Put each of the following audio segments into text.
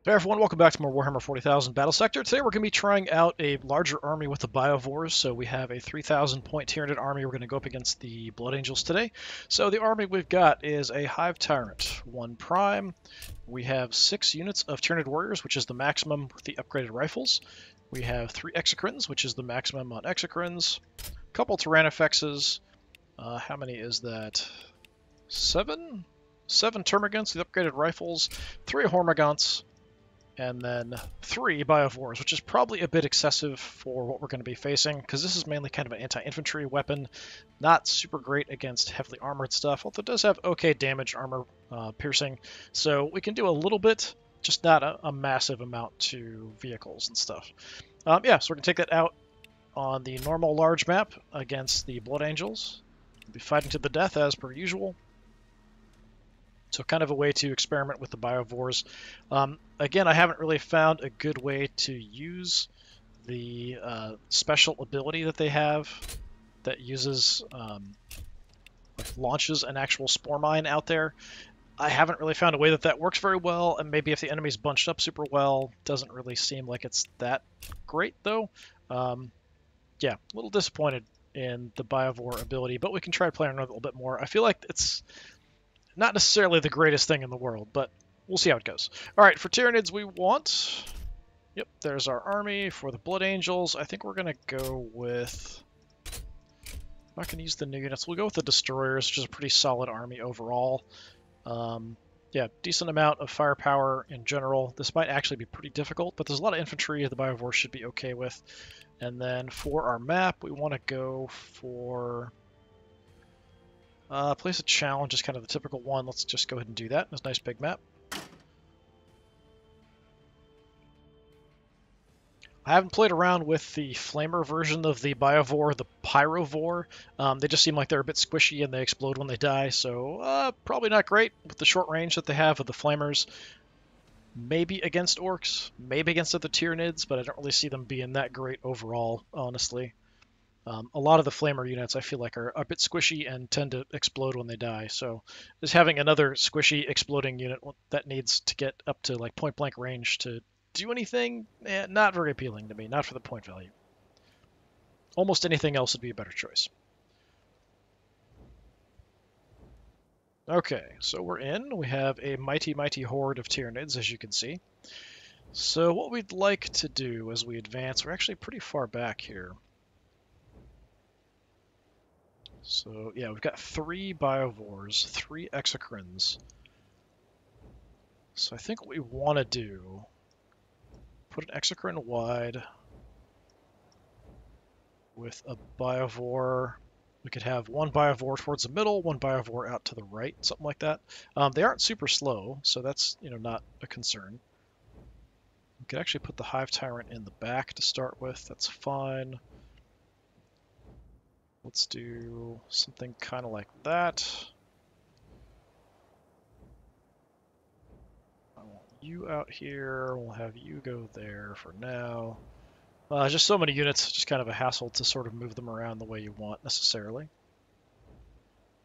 Hey everyone, welcome back to more Warhammer 40,000 Battlesector. Today we're going to be trying out a larger army with the Biovores. So we have a 3,000 point Tyranid army. We're going to go up against the Blood Angels today. So the army we've got is a Hive Tyrant, 1 Prime. We have 6 units of Tyranid Warriors, which is the maximum with the upgraded rifles. We have 3 Exocrines, which is the maximum on Exocrines. A couple Tyrannifexes. How many is that? 7? 7 Termagants with upgraded rifles. 3 Hormagaunts. And then 3 Biovores, which is probably a bit excessive for what we're going to be facing, because this is mainly kind of an anti-infantry weapon, not super great against heavily armored stuff, although it does have okay damage, armor piercing, so we can do a little bit, just not a massive amount to vehicles and stuff. Yeah, so we're going to take that out on the normal large map against the Blood Angels. We'll be fighting to the death as per usual. So kind of a way to experiment with the Biovores. Again, I haven't really found a good way to use the special ability that they have that uses like launches an actual spore mine out there. I haven't really found a way that works very well, and maybe if the enemy's bunched up super well, doesn't really seem like it's that great though. Yeah, a little disappointed in the Biovore ability, but we can try playing around a little bit more. I feel like it's not necessarily the greatest thing in the world, but we'll see how it goes. All right, for Tyranids we want... Yep, there's our army. For the Blood Angels, I think we're going to go with... I'm not going to use the new units. We'll go with the Destroyers, which is a pretty solid army overall. Yeah, decent amount of firepower in general. This might actually be pretty difficult, but there's a lot of infantry the Biovore should be okay with. And then for our map, we want to go for... place a challenge is kind of the typical one. Let's just go ahead and do that. It's a nice big map. I haven't played around with the flamer version of the Biovore, the Pyrovore. They just seem like they're a bit squishy and they explode when they die, so probably not great with the short range that they have with the flamers. Maybe against orcs, maybe against other Tyranids, but I don't really see them being that great overall, honestly. A lot of the flamer units I feel like are a bit squishy and tend to explode when they die, so just having another squishy exploding unit that needs to get up to like point blank range to do anything, not very appealing to me, not for the point value. Almost anything else would be a better choice. Okay, so we're in. We have a mighty horde of Tyranids, as you can see. So what we'd like to do as we advance, we're actually pretty far back here. So, yeah, we've got 3 Biovores, 3 Exocrines. So I think what we want to do, put an Exocrine wide with a Biovore. We could have 1 Biovore towards the middle, 1 Biovore out to the right, something like that. They aren't super slow, so that's, not a concern. We could actually put the Hive Tyrant in the back to start with. That's fine. Let's do something kind of like that. I want you out here. We'll have you go there for now. Just so many units, just kind of a hassle to sort of move them around the way you want necessarily.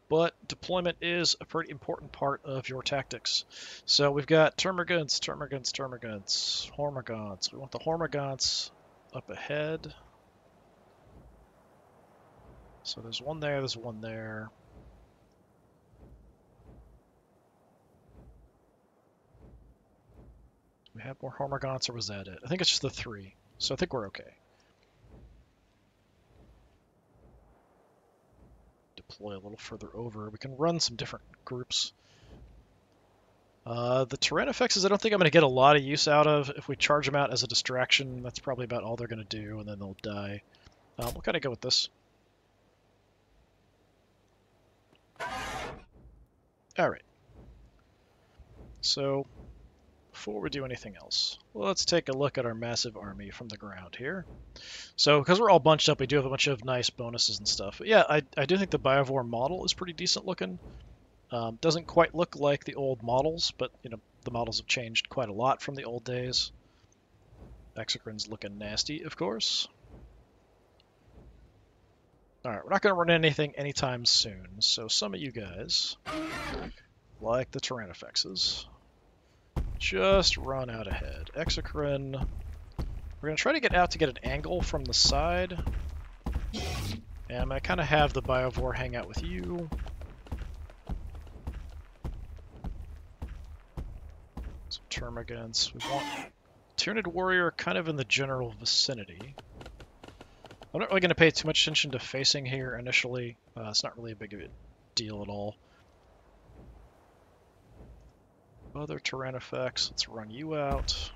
But deployment is a pretty important part of your tactics. So we've got Termagants, Hormagaunts. We want the Hormagaunts up ahead. So there's one there. Do we have more Hormagaunts, or was that it? I think it's just the 3, so I think we're okay. Deploy a little further over. We can run some different groups. The Tyrannifexes I don't think I'm going to get a lot of use out of. If we charge them out as a distraction, that's probably about all they're going to do, and then they'll die. We'll kind of go with this. Alright, so before we do anything else, let's take a look at our massive army from the ground here. So, because we're all bunched up, we do have a bunch of nice bonuses and stuff. But yeah, I do think the Biovore model is pretty decent looking. Doesn't quite look like the old models, but, the models have changed quite a lot from the old days. Exocrine's looking nasty, of course. Alright, we're not going to run anything anytime soon, so some of you guys, like the Tyrannifexes, just run out ahead. Exocrine. We're going to try to get out to get an angle from the side. And I kind of have the Biovore hang out with you. Some Termagants. We want Tyranid Warrior kind of in the general vicinity. I'm not really going to pay too much attention to facing here initially. It's not really a big of a deal at all. Other terrain effects. Let's run you out.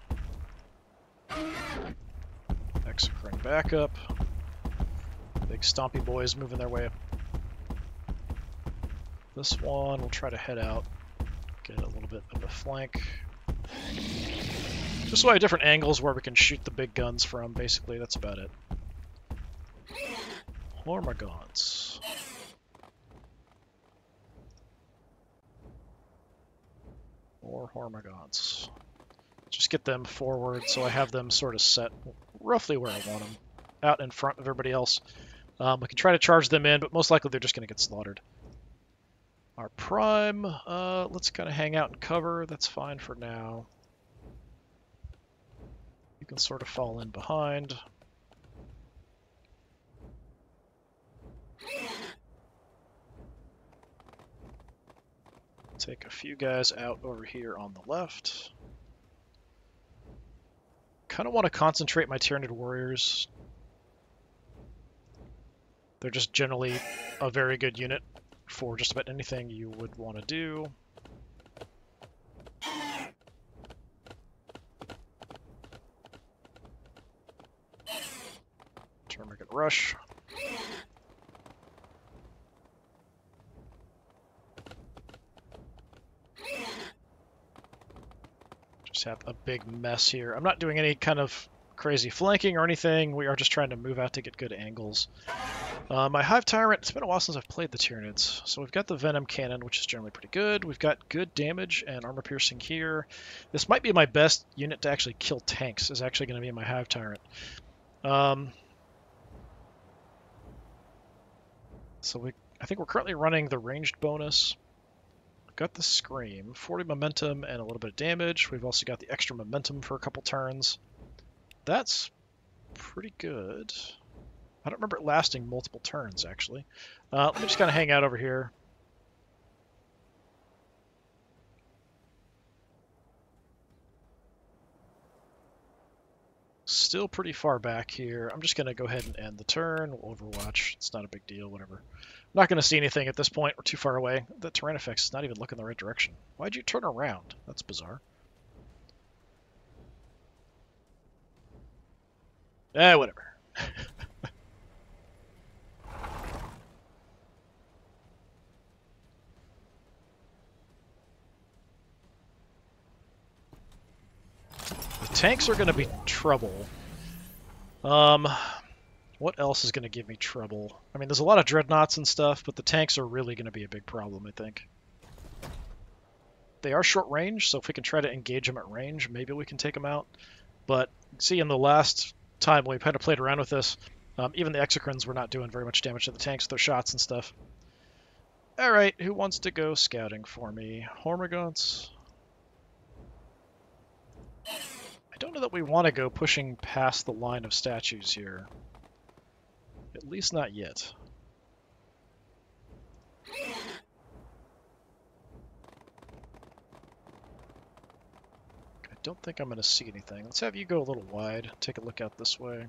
Exocrine backup. Big stompy boys moving their way up. This one, we'll try to head out. Get a little bit of a flank. Just so I have different angles where we can shoot the big guns from, basically. That's about it. Hormagaunts. More Hormagaunts. Just get them forward so I have them sort of set roughly where I want them. Out in front of everybody else. We can try to charge them in, but most likely they're just going to get slaughtered. Our prime, let's kind of hang out and cover. That's fine for now. You can sort of fall in behind. Take a few guys out over here on the left. Kind of want to concentrate my Tyranid Warriors. They're just generally a very good unit for just about anything you would want to do. Termagant Rush. Just have a big mess here. I'm not doing any kind of crazy flanking or anything. We are just trying to move out to get good angles. My Hive Tyrant, it's been a while since I've played the Tyranids. So we've got the Venom Cannon, which is generally pretty good. We've got good damage and armor piercing here. This might be my best unit to actually kill tanks, is actually going to be my Hive Tyrant. So I think we're currently running the ranged bonus. We've got the Scream, 40 momentum and a little bit of damage. We've also got the extra momentum for a couple turns. That's pretty good. I don't remember it lasting multiple turns, actually. Let me just kind of hang out over here. Still pretty far back here. I'm just going to go ahead and end the turn. We'll Overwatch. It's not a big deal, whatever. I'm not going to see anything at this point. We're too far away. The terrain effects is not even looking the right direction. Why'd you turn around? That's bizarre. Whatever. The tanks are going to be trouble. What else is going to give me trouble? I mean, there's a lot of dreadnoughts and stuff, but the tanks are really going to be a big problem, I think. They are short range, so if we can try to engage them at range, maybe we can take them out. But see, in the last time we've kind of played around with this, even the Exocrines were not doing very much damage to the tanks with their shots and stuff. Alright, who wants to go scouting for me? Hormagaunts? I don't know that we want to go pushing past the line of statues here. At least not yet. I don't think I'm going to see anything. Let's have you go a little wide. Take a look out this way.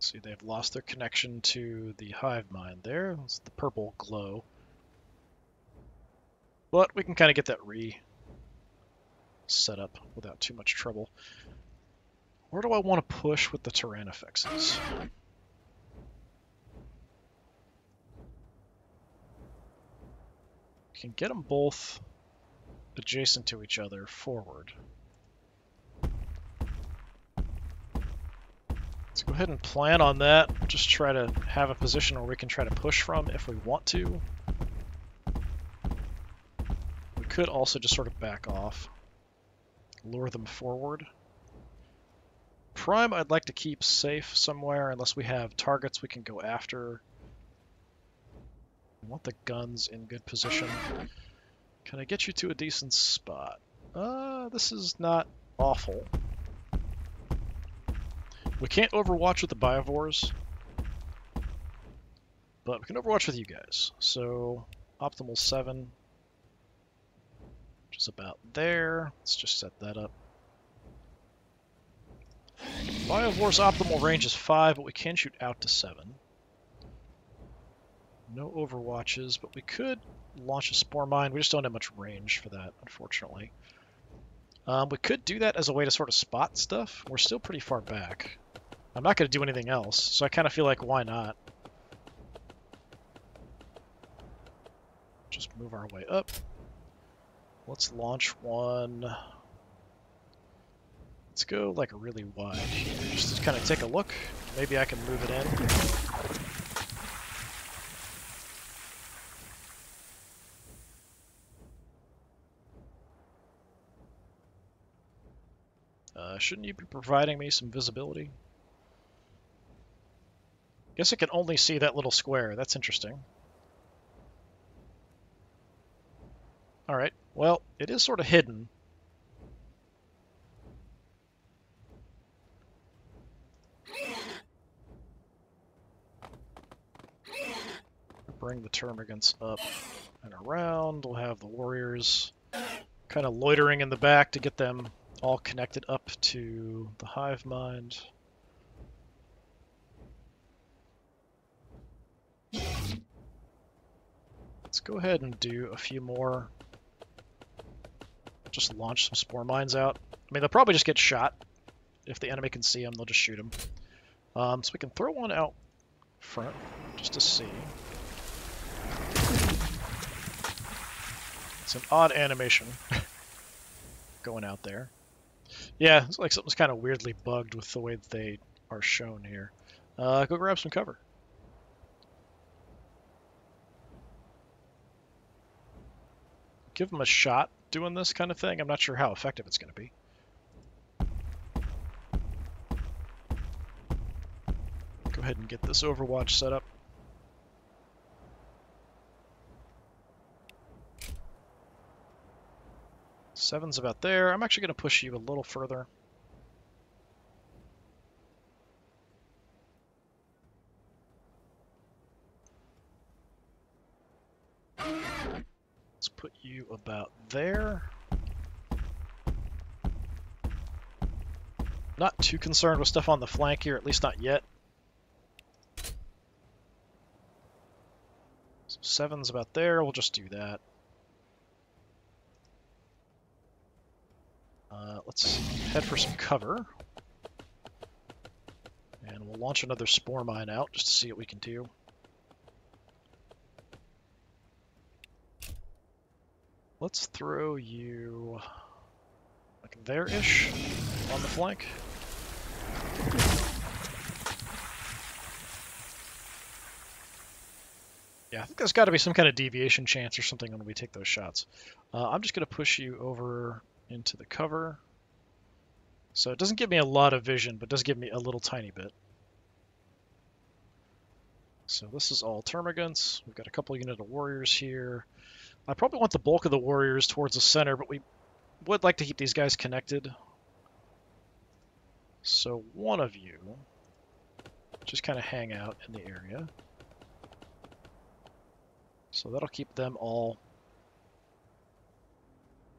See, they've lost their connection to the hive mind there. It's the purple glow. But we can kind of get that set up without too much trouble. Where do I want to push with the terrain effects? Can get them both adjacent to each other forward. Let's go ahead and plan on that. Just try to have a position where we can try to push from if we want to. We could also just sort of back off. Lure them forward. Prime I'd like to keep safe somewhere unless we have targets we can go after. I want the guns in good position. Can I get you to a decent spot? This is not awful. We can't overwatch with the Biovores, but we can overwatch with you guys. So, optimal 7, which is about there. Let's just set that up. Biovore's optimal range is 5, but we can shoot out to 7. No overwatches, but we could launch a spore mine. We just don't have much range for that, unfortunately. We could do that as a way to sort of spot stuff. We're still pretty far back. I'm not going to do anything else, so I kind of feel like, why not? Just move our way up. Let's launch one. Let's go like really wide here, just to kind of take a look. Maybe I can move it in. Shouldn't you be providing me some visibility? Guess I can only see that little square. That's interesting. Alright, well, it is sort of hidden. Bring the termagants up and around. We'll have the warriors kind of loitering in the back to get them all connected up to the hive mind. Let's go ahead and do a few more. Just launch some spore mines out. I mean, they'll probably just get shot. If the enemy can see them, they'll just shoot them. So we can throw one out front just to see. It's an odd animation going out there. Yeah, it's like something's kind of weirdly bugged with the way that they are shown here. Go grab some cover. Give them a shot doing this kind of thing. I'm not sure how effective it's going to be. Go ahead and get this Overwatch set up. Seven's about there. I'm actually going to push you a little further. Let's put you about there. Not too concerned with stuff on the flank here, at least not yet. So seven's about there. We'll just do that. Let's head for some cover. And we'll launch another spore mine out just to see what we can do. Let's throw you like there-ish on the flank. Yeah, I think there's got to be some kind of deviation chance or something when we take those shots. I'm just going to push you over into the cover. So it doesn't give me a lot of vision, but does give me a little tiny bit. So this is all termagants. We've got a couple unit of warriors here. I probably want the bulk of the warriors towards the center, but we would like to keep these guys connected. So one of you just kind of hang out in the area. So that'll keep them all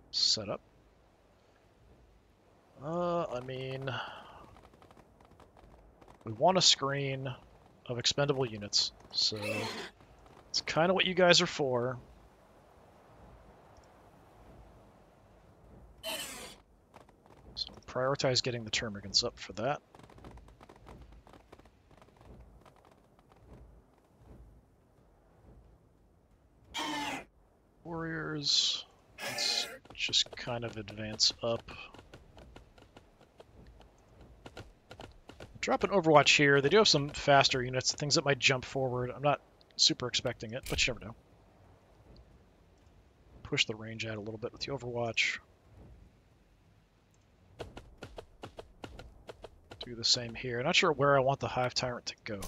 set up. I mean, we want a screen of expendable units, so it's kind of what you guys are for. So prioritize getting the termagants up for that. Warriors, let's just kind of advance up. Drop an Overwatch here. They do have some faster units, things that might jump forward. I'm not super expecting it, but you never know. Push the range out a little bit with the Overwatch. Do the same here. Not sure where I want the Hive Tyrant to go.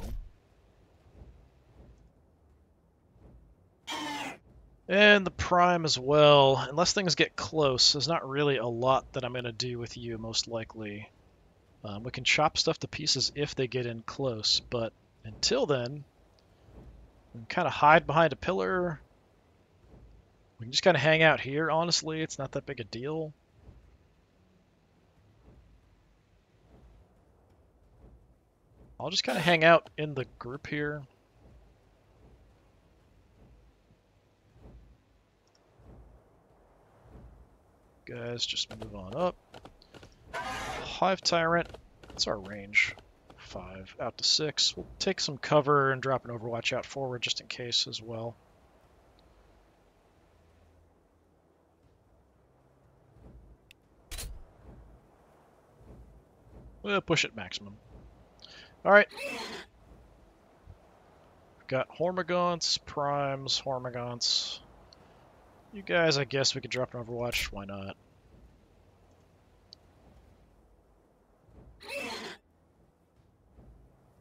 And the Prime as well. Unless things get close, there's not really a lot that I'm going to do with you, most likely. We can chop stuff to pieces if they get in close, but until then, we can kind of hide behind a pillar. We can just kind of hang out here, honestly. It's not that big a deal. I'll just kind of hang out in the group here. Guys, just move on up. Hive Tyrant, what's our range? 5 out to 6. We'll take some cover and drop an Overwatch out forward just in case as well. We'll push it maximum. Alright. We've got Hormagaunts, Primes, Hormagaunts. You guys, I guess we could drop an Overwatch. Why not?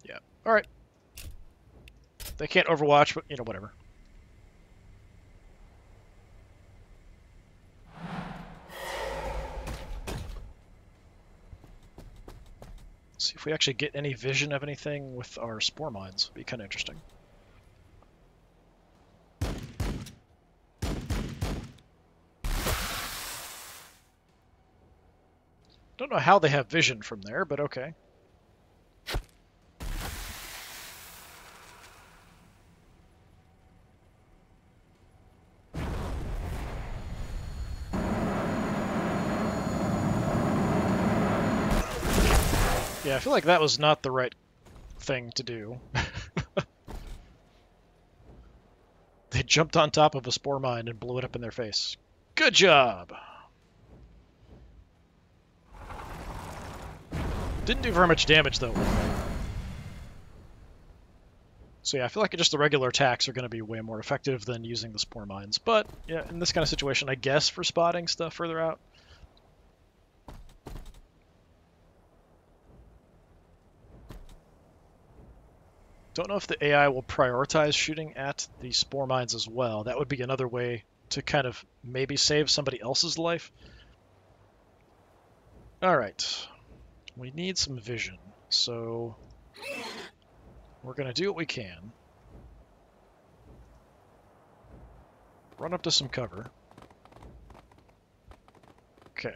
Yeah. Alright. They can't Overwatch, but, you know, whatever. See if we actually get any vision of anything with our spore mines. It'd be kind of interesting. Don't know how they have vision from there, but okay. Yeah, I feel like that was not the right thing to do. They jumped on top of a spore mine and blew it up in their face. Good job! Didn't do very much damage, though. So yeah, I feel like just the regular attacks are going to be way more effective than using the spore mines. But yeah, in this kind of situation, I guess for spotting stuff further out. Don't know if the AI will prioritize shooting at the spore mines as well. That would be another way to kind of maybe save somebody else's life. Alright. We need some vision, so we're going to do what we can. Run up to some cover. Okay.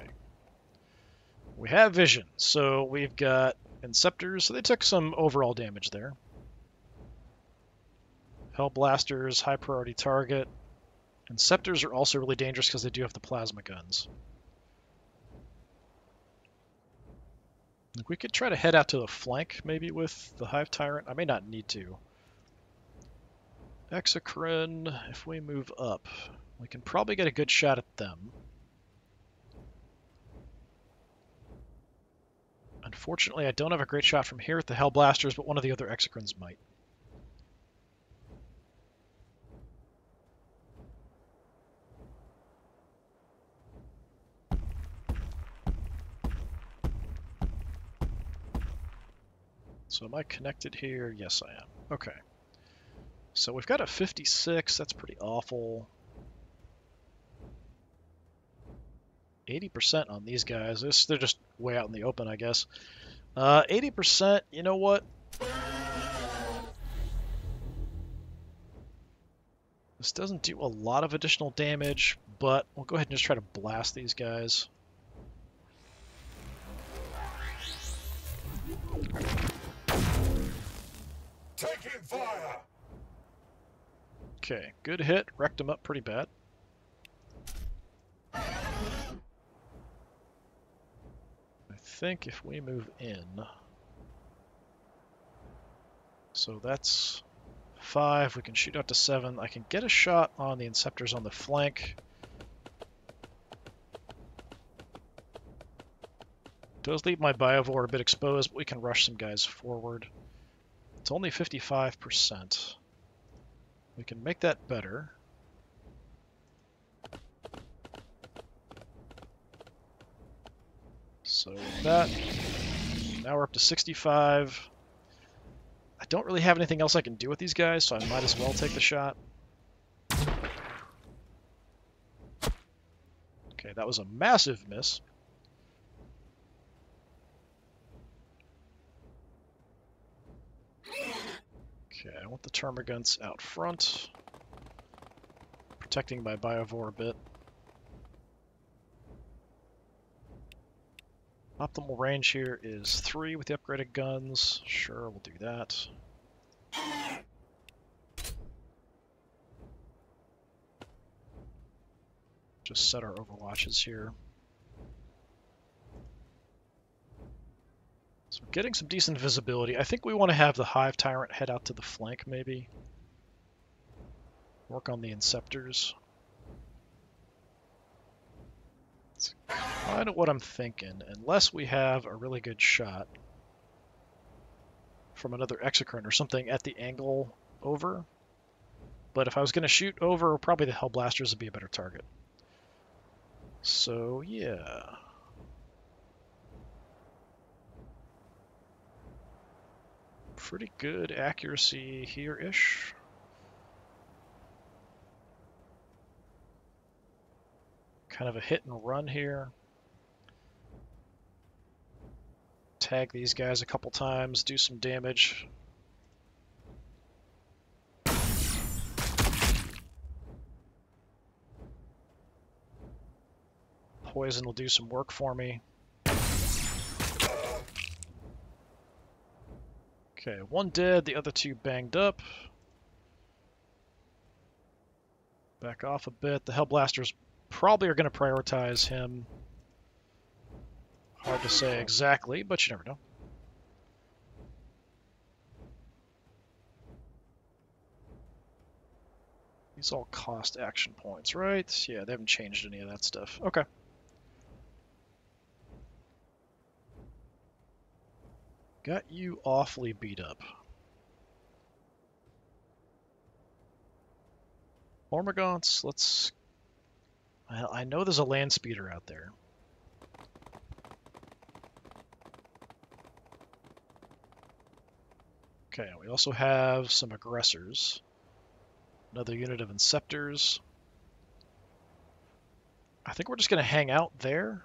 We have vision, so we've got Inceptors, so they took some overall damage there. Hellblasters, high priority target. Inceptors are also really dangerous because they do have the plasma guns. We could try to head out to the flank, maybe, with the Hive Tyrant. I may not need to. Exocrine, if we move up, we can probably get a good shot at them. Unfortunately, I don't have a great shot from here at the Hellblasters, but one of the other Exocrines might. So am I connected here? Yes, I am. Okay. So we've got a 56. That's pretty awful. 80% on these guys. They're just way out in the open, I guess. 80%, you know what? This doesn't do a lot of additional damage, but we'll go ahead and just try to blast these guys. Taking fire! Okay, good hit. Wrecked him up pretty bad. I think if we move in... So that's 5. We can shoot out to 7. I can get a shot on the Inceptors on the flank. Does leave my Biovore a bit exposed, but we can rush some guys forward. It's only 55%. We can make that better. So with that, now we're up to 65. I don't really have anything else I can do with these guys, so I might as well take the shot. Okay, that was a massive miss. Okay, I want the termagants out front, protecting my Biovore a bit. Optimal range here is 3 with the upgraded guns. Sure, we'll do that. Just set our overwatches here. So we're getting some decent visibility. I think we want to have the Hive Tyrant head out to the flank, maybe. Work on the Inceptors. That's kind of what I'm thinking, unless we have a really good shot from another Exocrine or something at the angle over. But if I was going to shoot over, probably the Hellblasters would be a better target. So, yeah. Pretty good accuracy here-ish. Kind of a hit and run here. Tag these guys a couple times, do some damage. Poison will do some work for me. Okay, 1 dead, the other 2 banged up. Back off a bit. The Hellblasters probably are going to prioritize him. Hard to say exactly, but you never know. These all cost action points, right? Yeah, they haven't changed any of that stuff. Okay. Got you awfully beat up. Hormagaunts, let's... I know there's a land speeder out there. Okay, we also have some aggressors. Another unit of Inceptors. I think we're just going to hang out there.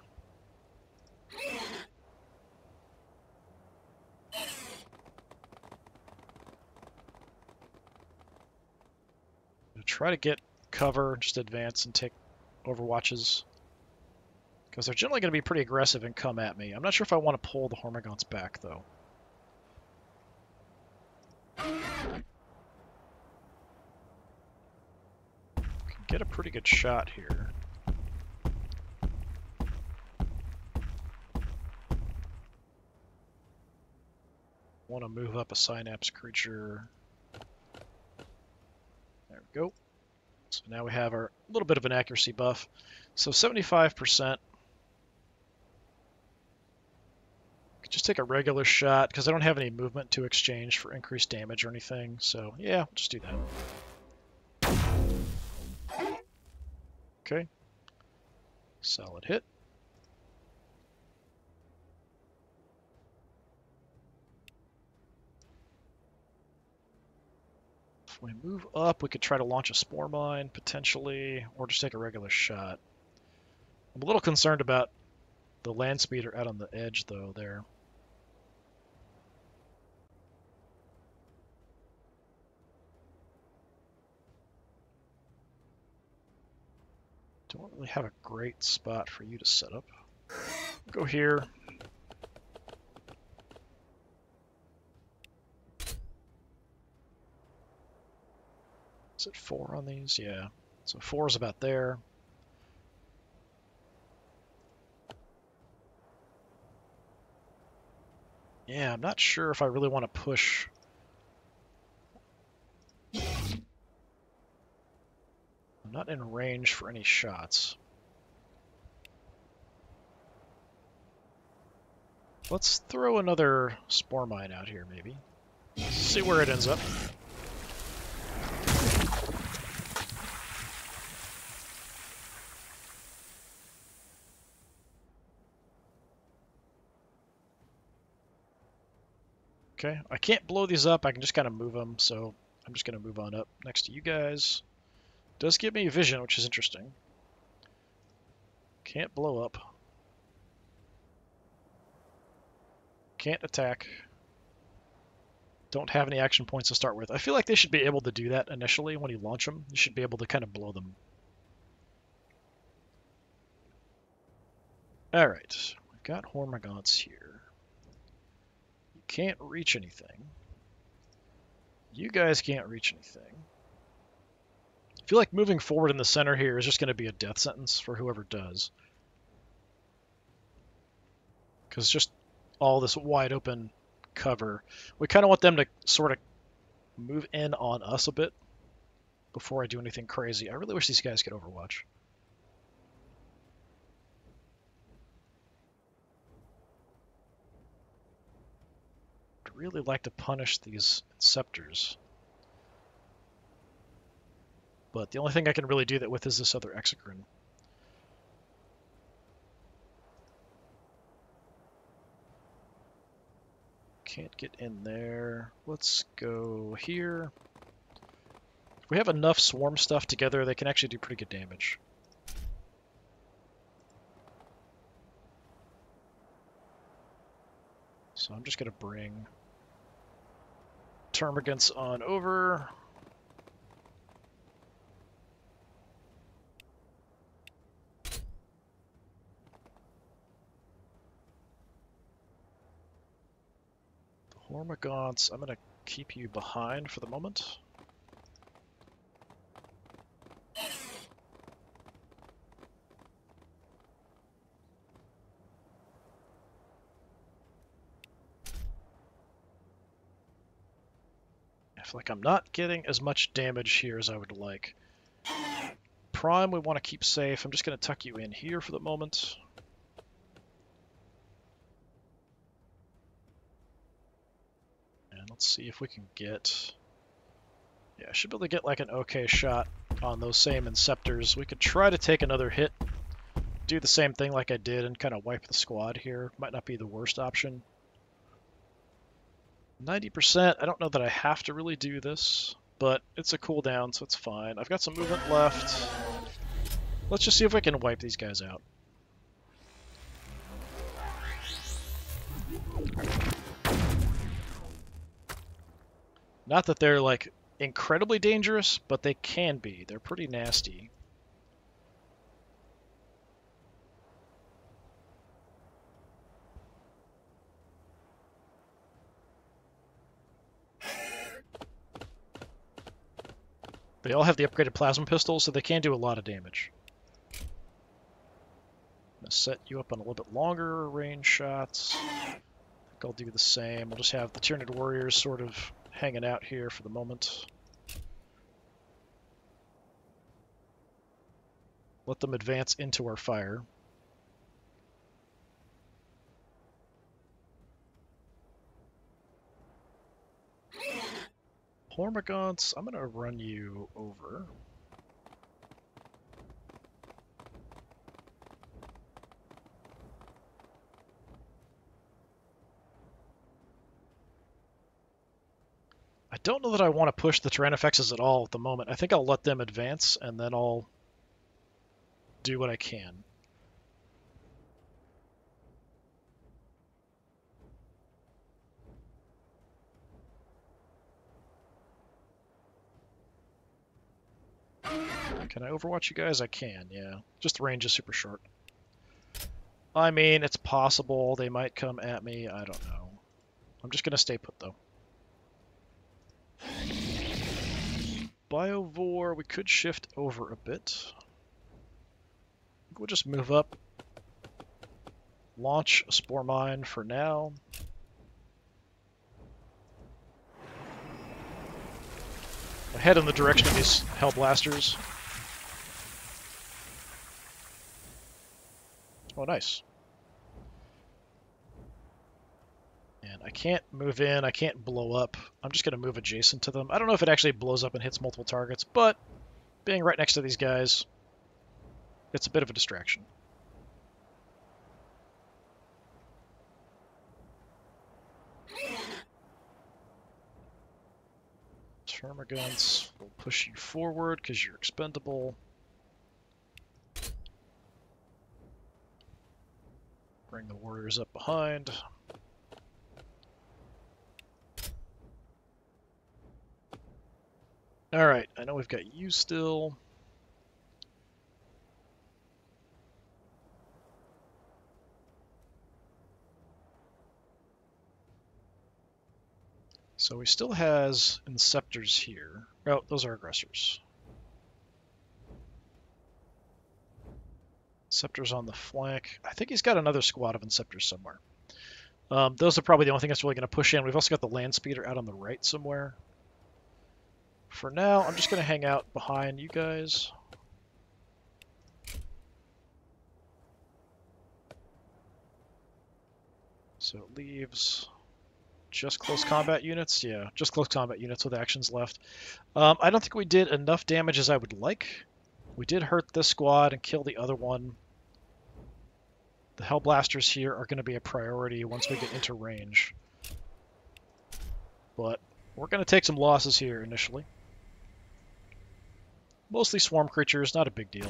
Try to get cover, just advance and take overwatches. Because they're generally going to be pretty aggressive and come at me. I'm not sure if I want to pull the Hormagaunts back, though. Can get a pretty good shot here. Want to move up a Synapse creature. There we go. So now we have our little bit of an accuracy buff. So 75%. Could just take a regular shot because I don't have any movement to exchange for increased damage or anything. So yeah, we'll just do that. Okay. Solid hit. If we move up, we could try to launch a Spore Mine, potentially, or just take a regular shot. I'm a little concerned about the land speeder out on the edge, though, there. Don't really have a great spot for you to set up. Go here. Is it 4 on these? Yeah. So 4 is about there. Yeah, I'm not sure if I really want to push. I'm not in range for any shots. Let's throw another Spore Mine out here, maybe. See where it ends up. Okay, I can't blow these up, I can just kind of move them, so I'm just going to move on up next to you guys. Does give me vision, which is interesting. Can't blow up. Can't attack. Don't have any action points to start with. I feel like they should be able to do that initially when you launch them. You should be able to kind of blow them. Alright, we've got Hormagaunts here. You can't reach anything. You guys can't reach anything. I feel like moving forward in the center here is just going to be a death sentence for whoever does. Because just all this wide open cover. We kind of want them to sort of move in on us a bit before I do anything crazy. I really wish these guys could Overwatch. I'd really like to punish these Inceptors. But the only thing I can really do that with is this other Exocrine. Can't get in there. Let's go here. If we have enough swarm stuff together, they can actually do pretty good damage. So I'm just going to bring Termagants on over. Hormagaunts, I'm going to keep you behind for the moment. I feel like I'm not getting as much damage here as I would like. Prime we want to keep safe. I'm just going to tuck you in here for the moment. Let's see if we can get... Yeah, I should be able to get like an okay shot on those same Inceptors. We could try to take another hit, do the same thing like I did, and kind of wipe the squad here. Might not be the worst option. 90%, I don't know that I have to really do this, but it's a cooldown, so it's fine. I've got some movement left. Let's just see if we can wipe these guys out. Not that they're, like, incredibly dangerous, but they can be. They're pretty nasty. They all have the upgraded plasma pistols, so they can do a lot of damage. I'm going to set you up on a little bit longer range shots. I think I'll do the same. We'll just have the Tyranid warriors sort of hanging out here for the moment. Let them advance into our fire. Hormagaunts, I'm going to run you over. I don't know that I want to push the Tyranofexes at all at the moment. I think I'll let them advance, and then I'll do what I can. Can I overwatch you guys? I can, yeah. Just the range is super short. I mean, it's possible they might come at me. I don't know. I'm just going to stay put, though. Biovore, we could shift over a bit. We'll just move up. Launch a Spore Mine for now. Head in the direction of these Hellblasters. Oh, nice. And I can't move in, I can't blow up. I'm just going to move adjacent to them. I don't know if it actually blows up and hits multiple targets, but being right next to these guys, it's a bit of a distraction. Termagants will push you forward because you're expendable. Bring the warriors up behind. Alright, I know we've got you still. So he still has Inceptors here. Oh, those are aggressors. Inceptors on the flank. I think he's got another squad of Inceptors somewhere. Those are probably the only thing that's really going to push in. We've also got the land speeder out on the right somewhere. For now, I'm just going to hang out behind you guys. So it leaves just close combat units. Yeah, just close combat units with actions left. I don't think we did enough damage as I would like. We did hurt this squad and kill the other one. The Hellblasters here are going to be a priority once we get into range. But we're going to take some losses here initially. Mostly swarm creatures, not a big deal.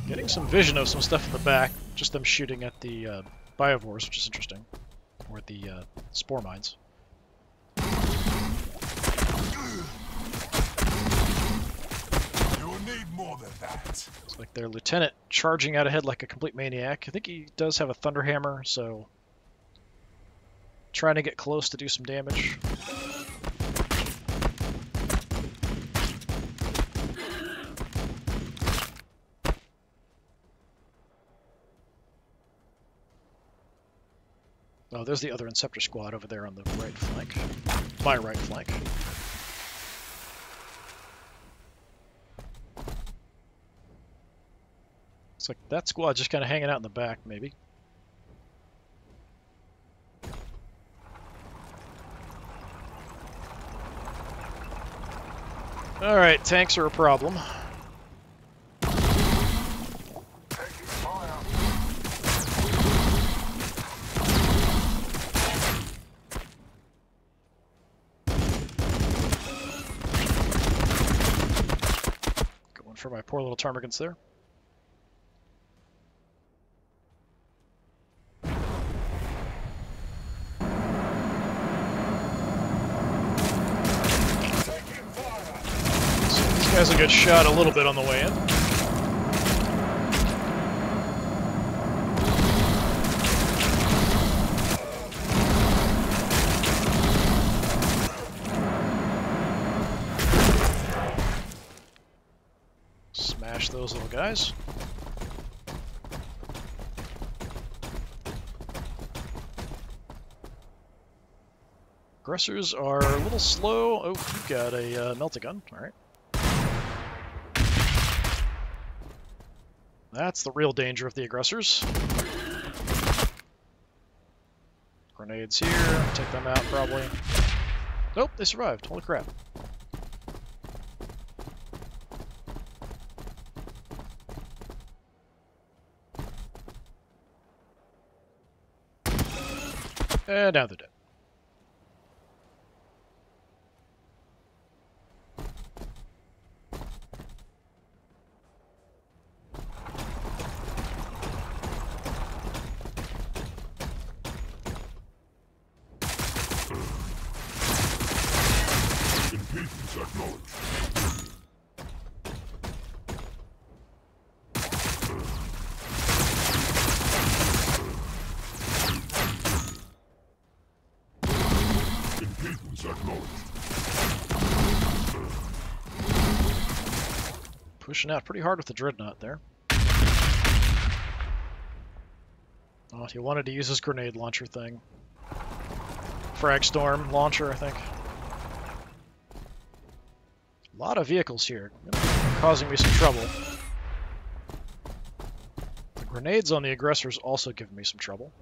Getting some vision of some stuff in the back, just them shooting at the Biovores, which is interesting. Or the spore mines. You'll need more than that. It's like their lieutenant charging out ahead like a complete maniac. I think he does have a Thunderhammer, so trying to get close to do some damage. Oh, there's the other Inceptor squad over there on the right flank. My right flank. It's like that squad just kind of hanging out in the back, maybe. Alright, tanks are a problem. Taking fire. Going for my poor little ptarmigans there. Guys will get shot a little bit on the way in. Smash those little guys. Aggressors are a little slow. Oh, you've got a melt-a-gun. All right. That's the real danger of the aggressors. Grenades here. Take them out, probably. Nope, they survived. Holy crap. And now they're dead. Impedance acknowledged. Impedance acknowledged. Pushing out pretty hard with the Dreadnought there. Oh, he wanted to use his grenade launcher thing. Frag Storm launcher, I think. A lot of vehicles here, causing me some trouble. The grenades on the aggressors also giving me some trouble.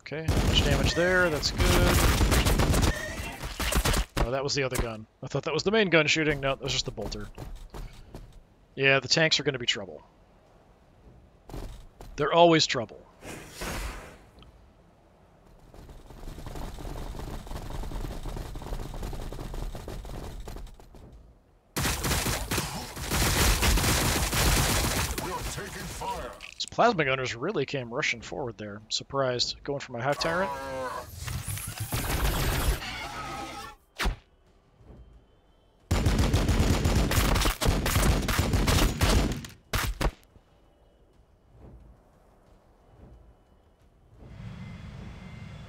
Okay, not much damage there, that's good. Oh, that was the other gun. I thought that was the main gun shooting. No, that was just the bolter. Yeah, the tanks are going to be trouble. They're always trouble. fire. These plasma gunners really came rushing forward there. Surprised. Going for my Hive Tyrant.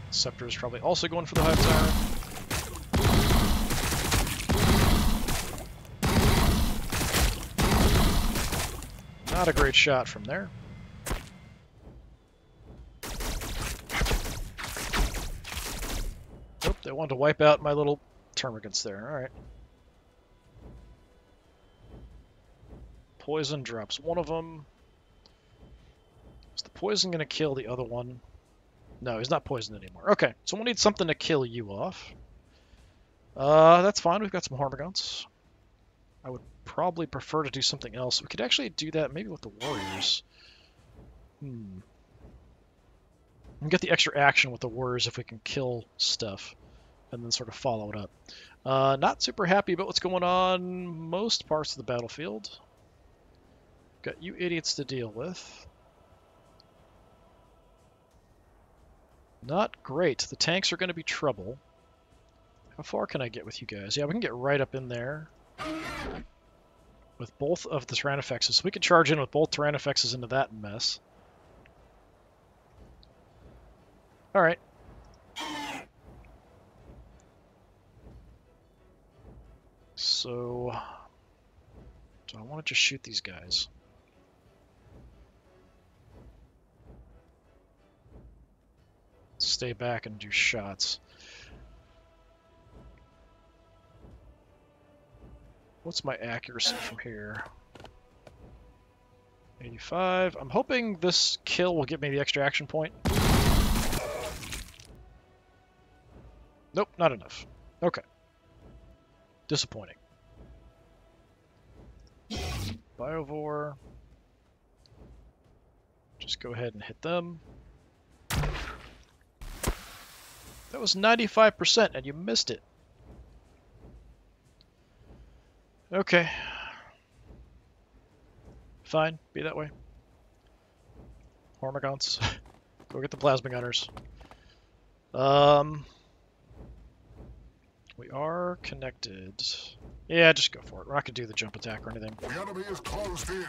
Scepter is probably also going for the Hive Tyrant. Not a great shot from there. Nope, they wanted to wipe out my little termagants there. Alright. Poison drops one of them. Is the poison going to kill the other one? No, he's not poisoned anymore. Okay, so we'll need something to kill you off. That's fine. We've got some Hormagaunts. I would probably prefer to do something else. We could actually do that maybe with the Warriors. We can get the extra action with the Warriors if we can kill stuff and then sort of follow it up. Not super happy about what's going on most parts of the battlefield. Got you idiots to deal with. Not great. The tanks are going to be trouble. How far can I get with you guys? Yeah, we can get right up in there with both of the Tyrannifexes. So we can charge in with both Tyrannifexes into that mess. Alright. So, do I want to just shoot these guys? Stay back and do shots. What's my accuracy from here? 85. I'm hoping this kill will give me the extra action point. Nope, not enough. Okay. Disappointing. Biovore. Just go ahead and hit them. That was 95% and you missed it. Okay. Fine, be that way. Hormagaunts. Go get the plasma gunners. We are connected. Yeah, just go for it. We're not gonna do the jump attack or anything. The enemy is closed in.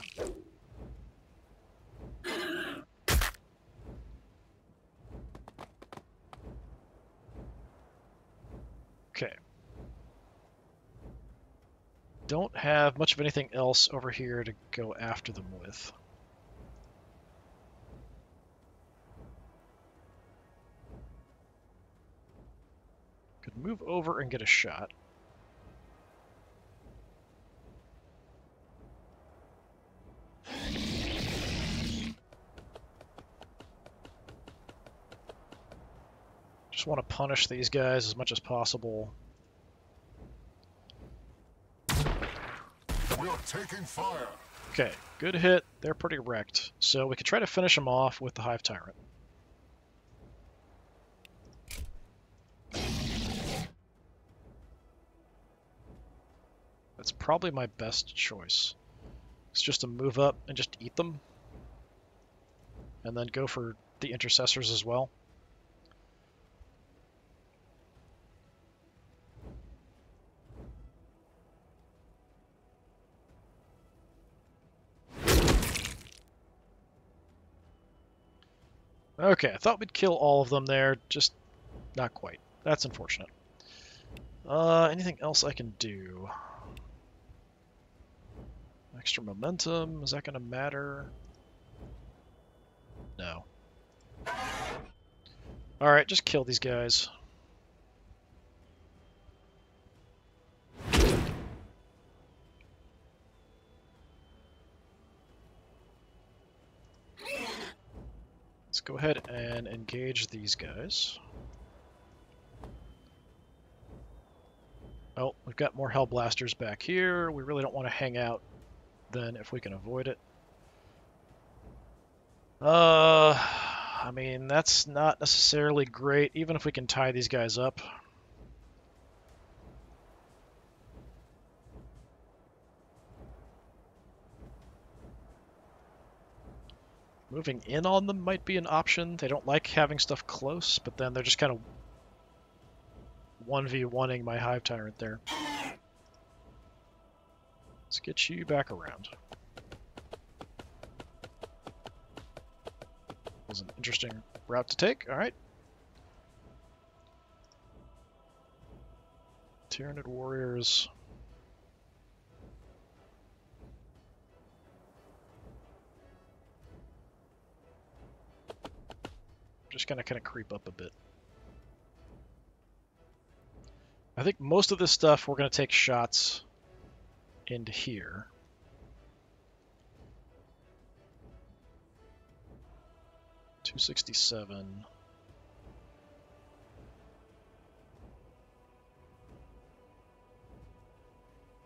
Okay. Don't have much of anything else over here to go after them with. Could move over and get a shot. Just want to punish these guys as much as possible. We are taking fire. Okay, good hit. They're pretty wrecked. So we could try to finish them off with the Hive Tyrant. That's probably my best choice. It's just to move up and just eat them. And then go for the intercessors as well. Okay, I thought we'd kill all of them there, just not quite. That's unfortunate. Anything else I can do? Extra momentum, is that going to matter? No. Alright, just kill these guys. Let's go ahead and engage these guys. Oh, we've got more Hellblasters back here. We really don't want to hang out then if we can avoid it. I mean, that's not necessarily great, even if we can tie these guys up. Moving in on them might be an option. They don't like having stuff close, but then they're just kind of 1v1ing my Hive Tyrant there. Let's get you back around. Was an interesting route to take. All right. Tyranid warriors. Just gonna kind of creep up a bit. I think most of this stuff we're gonna take shots into here. .267.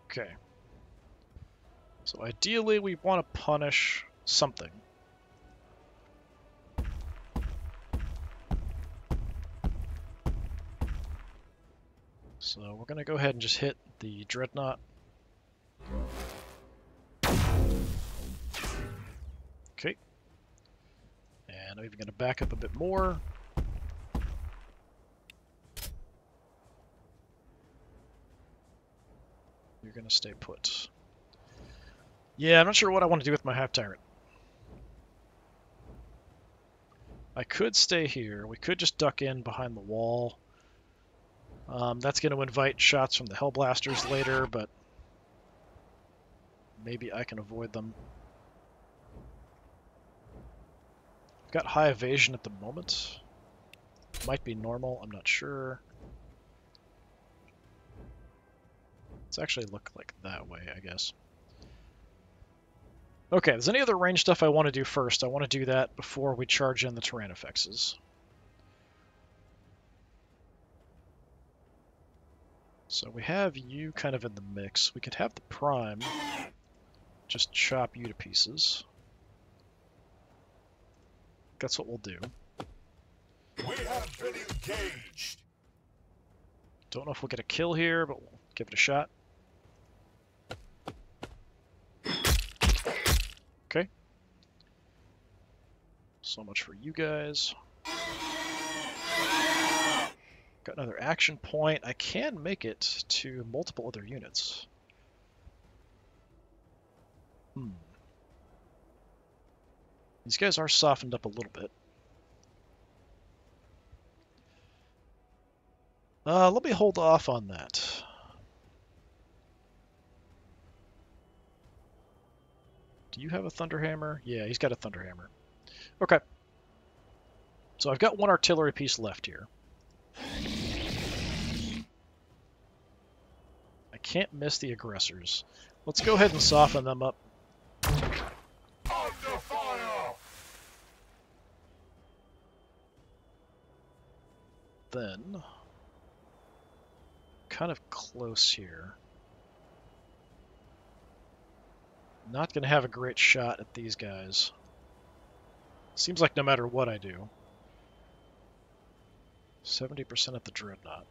Okay. So ideally we want to punish something. So we're going to go ahead and just hit the Dreadnought. Okay. And I'm even going to back up a bit more. You're going to stay put. Yeah, I'm not sure what I want to do with my Hive Tyrant. I could stay here. We could just duck in behind the wall. That's going to invite shots from the Hellblasters later, but maybe I can avoid them. I've got high evasion at the moment. Might be normal, I'm not sure. Let's actually look like that way, I guess. Okay, there's any other range stuff I want to do first. I want to do that before we charge in the Tyrannofexes. So we have you kind of in the mix. We could have the Prime just chop you to pieces. That's what we'll do. We have been engaged. Don't know if we'll get a kill here, but we'll give it a shot. Okay. So much for you guys. Got another action point. I can make it to multiple other units. These guys are softened up a little bit. Let me hold off on that. Do you have a Thunderhammer? Yeah, he's got a Thunderhammer. Okay. So I've got one artillery piece left here. I can't miss the aggressors. Let's go ahead and soften them up. Under fire! Then, kind of close here. Not going to have a great shot at these guys. Seems like no matter what I do. 70% at the Dreadnought.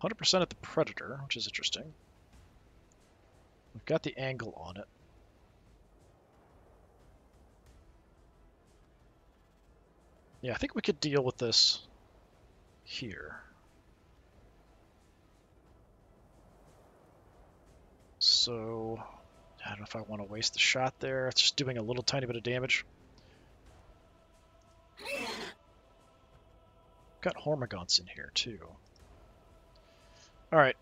100% at the Predator, which is interesting. We've got the angle on it. Yeah, I think we could deal with this here. So, I don't know if I want to waste the shot there. It's just doing a little tiny bit of damage. Got Hormagaunts in here, too. Alright.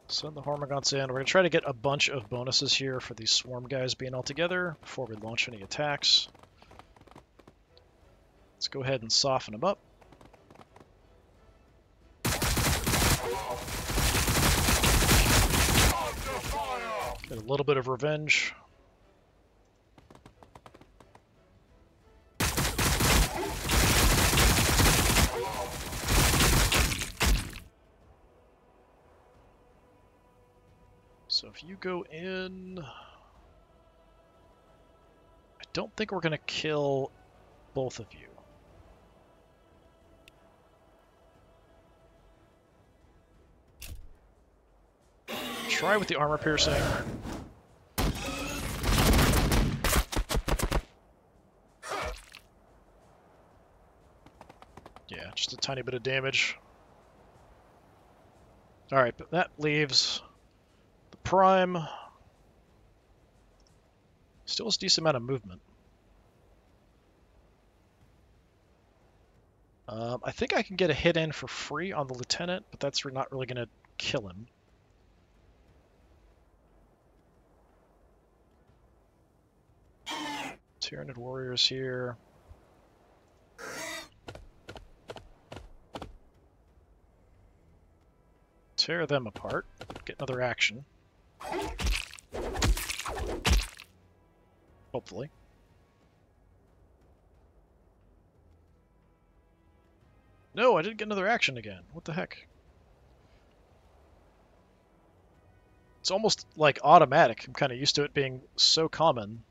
Send the Hormagaunts in. We're going to try to get a bunch of bonuses here for these swarm guys being all together before we launch any attacks. Let's go ahead and soften them up. Get a little bit of revenge. So if you go in, I don't think we're going to kill both of you. try with the armor piercing. Yeah, just a tiny bit of damage. Alright, but that leaves the Prime. Still has a decent amount of movement. I think I can get a hit in for free on the Lieutenant, but that's not really going to kill him. Tyranid warriors here. Tear them apart. Get another action. Hopefully. No, I didn't get another action again. What the heck? It's almost like automatic. I'm kind of used to it being so common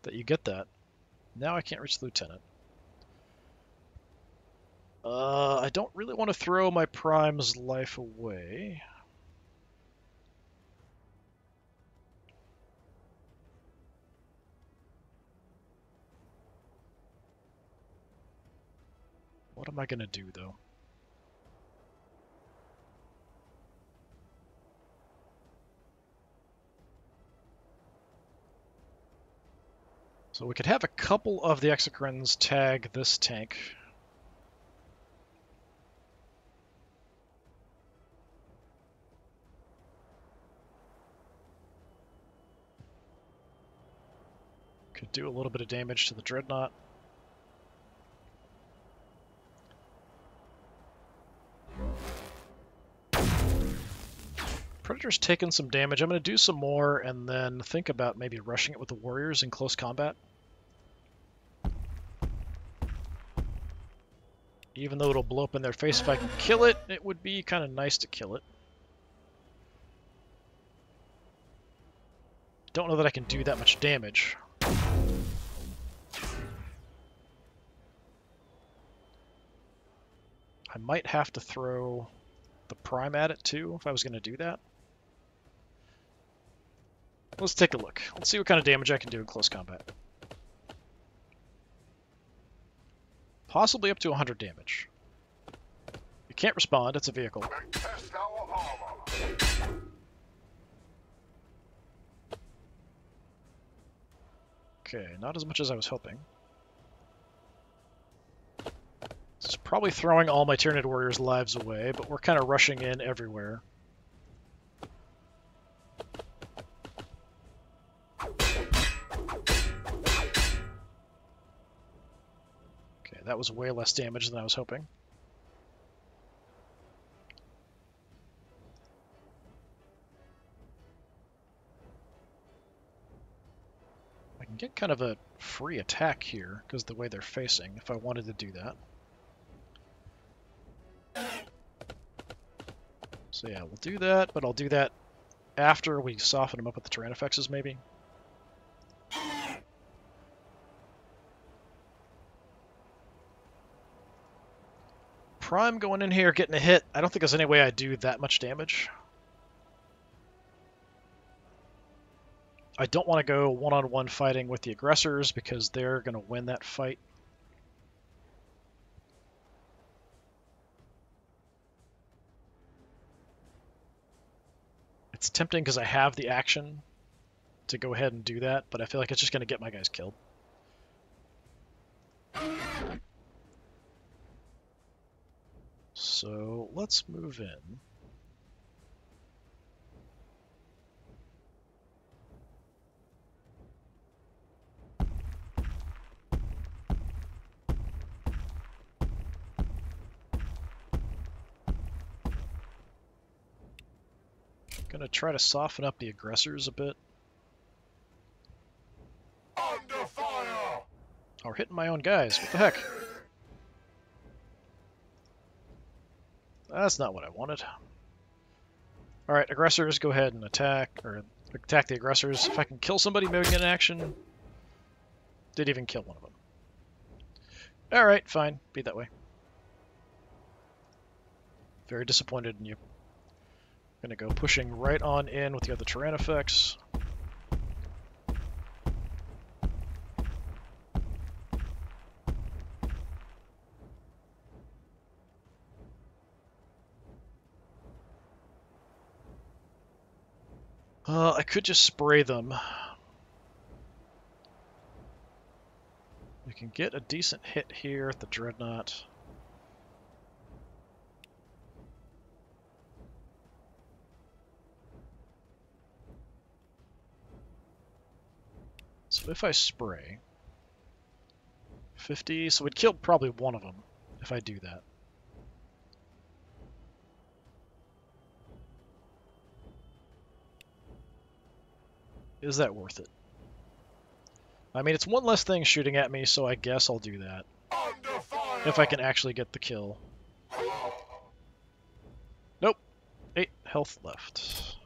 that you get that. Now I can't reach the Lieutenant. I don't really want to throw my Prime's life away. What am I going to do, though? So we could have a couple of the Exocrines tag this tank. Could do a little bit of damage to the Dreadnought. Predator's taken some damage. I'm going to do some more and then think about maybe rushing it with the Warriors in close combat. Even though it'll blow up in their face if I can kill it, it would be kind of nice to kill it. Don't know that I can do that much damage. I might have to throw the Prime at it too if I was going to do that. Let's take a look. Let's see what kind of damage I can do in close combat. Possibly up to 100 damage. You can't respond, it's a vehicle. Okay, not as much as I was hoping. This is probably throwing all my Tyranid warriors' lives away, but we're kind of rushing in everywhere. That was way less damage than I was hoping. I can get kind of a free attack here because of the way they're facing, if I wanted to do that. So yeah, we'll do that, but I'll do that after we soften them up with the Tyranofexes, maybe. Prime going in here, getting a hit. I don't think there's any way I do that much damage. I don't want to go one-on-one fighting with the aggressors because they're going to win that fight. It's tempting because I have the action to go ahead and do that, but I feel like it's just going to get my guys killed. So let's move in. Gonna try to soften up the aggressors a bit. Under fire! Oh, we're hitting my own guys. What the heck? That's not what I wanted. Alright, aggressors, go ahead and attack, or attack the aggressors. If I can kill somebody, maybe get an action. Did even kill one of them. Alright, fine. Be that way. Very disappointed in you. Gonna go pushing right on in with the other Tyranid effects. I could just spray them. We can get a decent hit here at the Dreadnought. So if I spray 50, so we'd kill probably one of them if I do that. Is that worth it? I mean, it's one less thing shooting at me, so I guess I'll do that. If I can actually get the kill. Nope. 8 health left.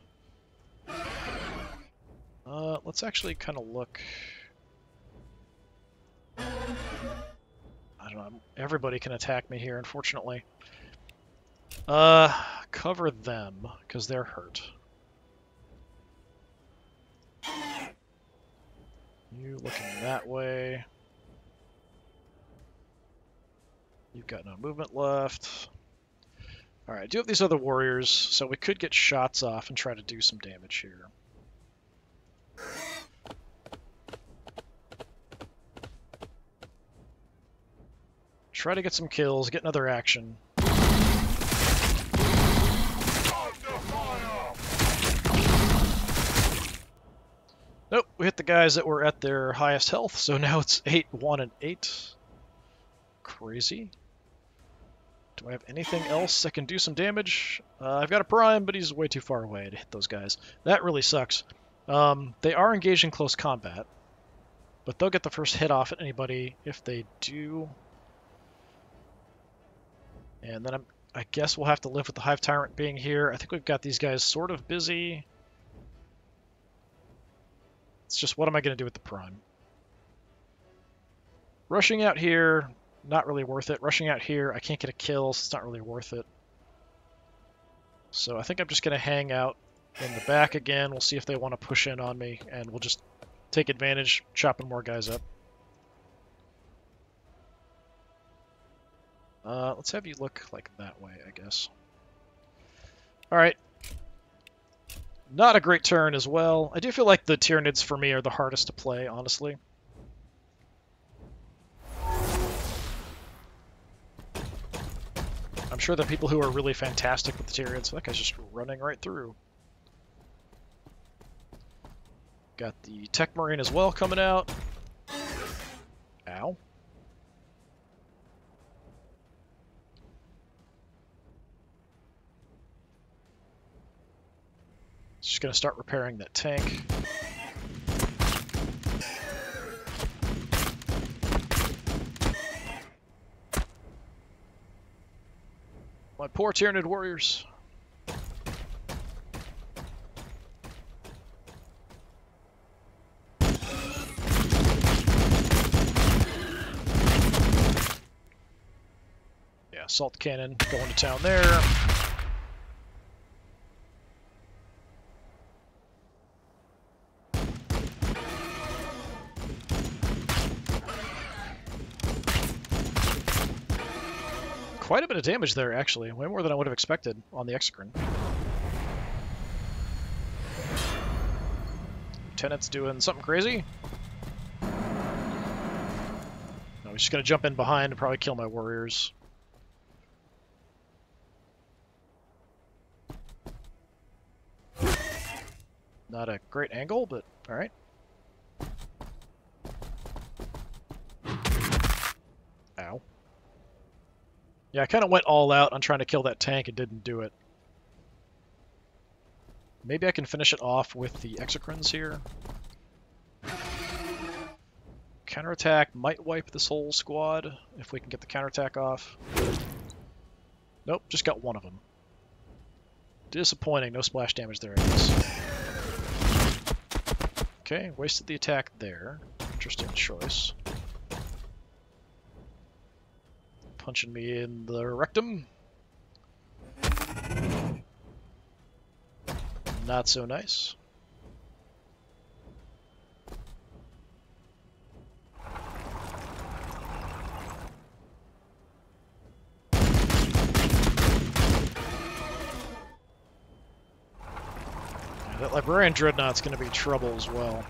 Let's actually kind of look. I don't know. Everybody can attack me here, unfortunately. Cover them, because they're hurt. You looking that way. You've got no movement left. Alright, I do have these other warriors, so we could get shots off and try to do some damage here. Try to get some kills, get another action. Nope, we hit the guys that were at their highest health, so now it's 8, 1, and 8. Crazy. Do I have anything else that can do some damage? I've got a prime, but he's way too far away to hit those guys. That really sucks. They are engaged in close combat, but they'll get the first hit off at anybody if they do. And then I guess we'll have to live with the Hive Tyrant being here. I think we've got these guys sort of busy. It's just, what am I going to do with the prime? Rushing out here, not really worth it. Rushing out here, I can't get a kill, so it's not really worth it. So I think I'm just going to hang out in the back again. We'll see if they want to push in on me, and we'll just take advantage, chopping more guys up. Let's have you look like that way, I guess. Alright. Not a great turn as well. I do feel like the Tyranids for me are the hardest to play, honestly. I'm sure the people who are really fantastic with the Tyranids, that guy's just running right through. Got the Tech Marine as well coming out. Ow. Just gonna start repairing that tank. My poor Tyranid warriors. Yeah, assault cannon going to town there. Quite a bit of damage there, actually. Way more than I would have expected on the Exocrine. Lieutenant's doing something crazy. No, he's just going to jump in behind and probably kill my warriors. Not a great angle, but alright. Ow. Yeah, I kind of went all out on trying to kill that tank and didn't do it. Maybe I can finish it off with the Exocrines here. Counterattack might wipe this whole squad if we can get the counterattack off. Nope, just got one of them. Disappointing, no splash damage there, I guess. Okay, wasted the attack there. Interesting choice. Punching me in the rectum. Not so nice. Yeah, that Librarian Dreadnought's going to be trouble as well.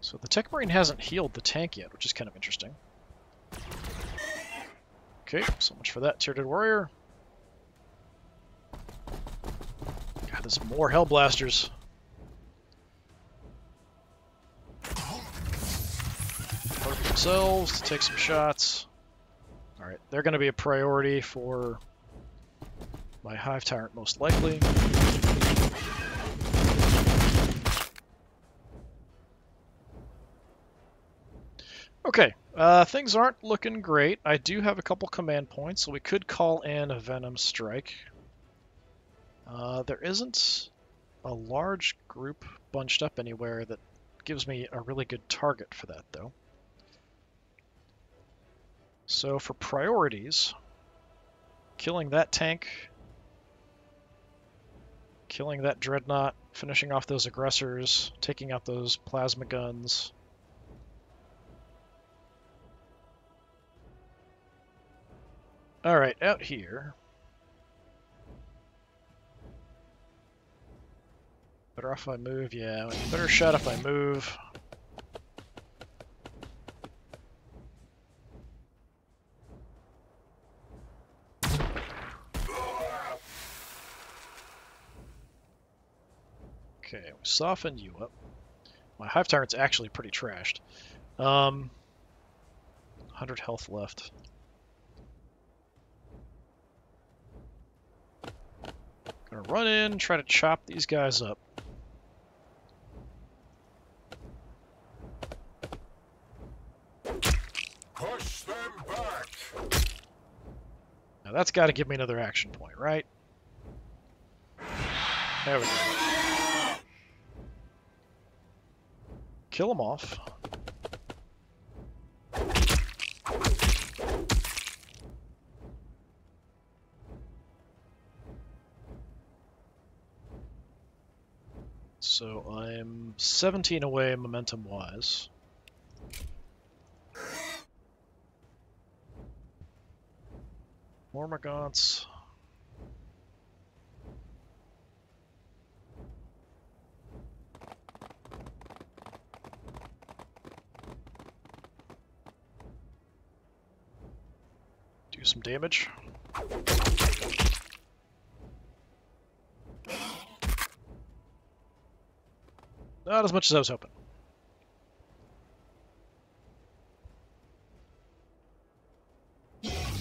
So the Tech Marine hasn't healed the tank yet, which is kind of interesting. Okay, so much for that, Tyranid Warrior. God, there's more Hellblasters. Hurt themselves to take some shots. Alright, they're going to be a priority for my Hive Tyrant, most likely. Okay, things aren't looking great. I do have a couple command points, so we could call in a Venom Strike. There isn't a large group bunched up anywhere that gives me a really good target for that, though. So for priorities, killing that tank, killing that Dreadnought, finishing off those aggressors, taking out those plasma guns. Alright, out here. Better off if I move? Yeah, better shot if I move. Okay, we softened you up. My Hive Tyrant's actually pretty trashed. 100 health left. Gonna run in, try to chop these guys up. Push them back. Now that's got to give me another action point, right? There we go. Kill them off. So I'm 17 away momentum-wise. More Morgants. Do some damage. Not as much as I was hoping.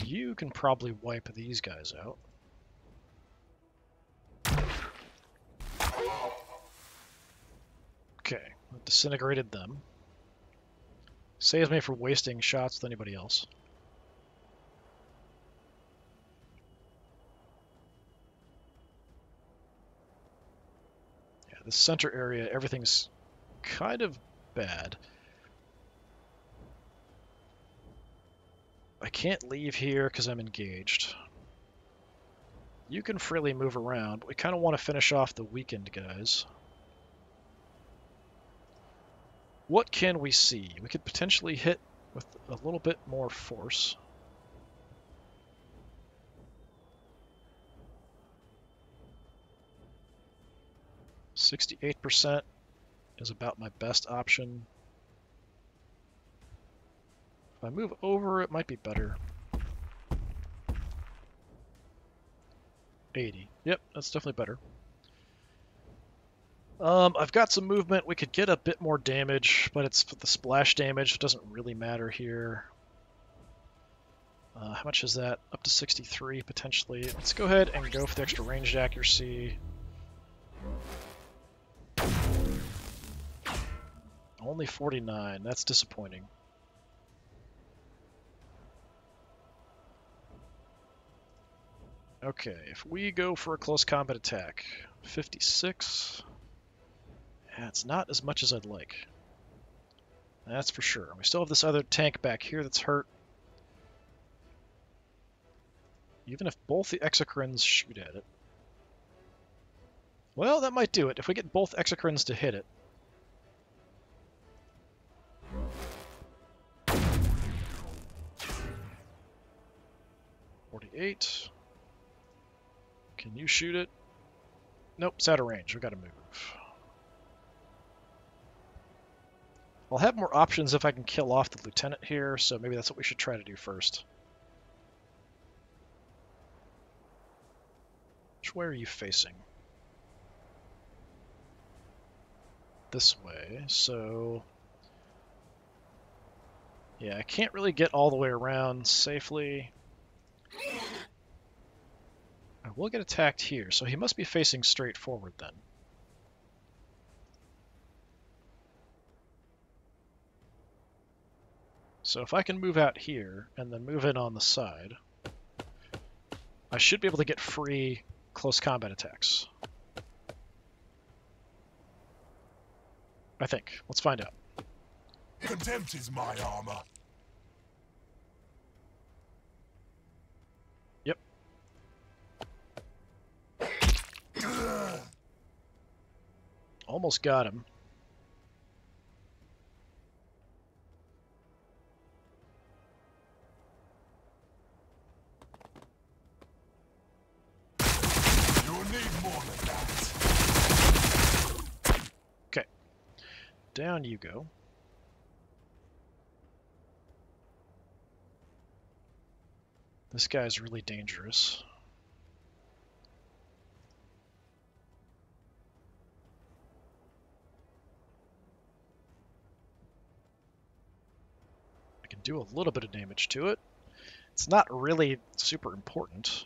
You can probably wipe these guys out. Okay, I've disintegrated them. Saves me from wasting shots with anybody else. Yeah, the center area, everything's kind of bad. I can't leave here because I'm engaged. You can freely move around, but we kind of want to finish off the weakened guys. What can we see? We could potentially hit with a little bit more force. %68% is about my best option. If I move over, it might be better. 80. Yep, that's definitely better. I've got some movement. We could get a bit more damage, but it's the splash damage. It doesn't really matter here. How much is that? Up to 63, potentially. Let's go ahead and go for the extra ranged accuracy. Only 49. That's disappointing. Okay, if we go for a close combat attack, 56, Yeah, it's not as much as I'd like. That's for sure. We still have this other tank back here that's hurt. Even if both the exocrines shoot at it. Well, that might do it. If we get both exocrines to hit it. .48. Can you shoot it? Nope, it's out of range. We've got to move. I'll have more options if I can kill off the lieutenant here, so maybe that's what we should try to do first. Which way are you facing? This way, so... yeah, I can't really get all the way around safely. I will get attacked here, so he must be facing straight forward then. So if I can move out here, and then move in on the side, I should be able to get free close combat attacks. I think. Let's find out. Contempt is my armor. Yep. Almost got him. Down you go. This guy's really dangerous. I can do a little bit of damage to it. It's not really super important.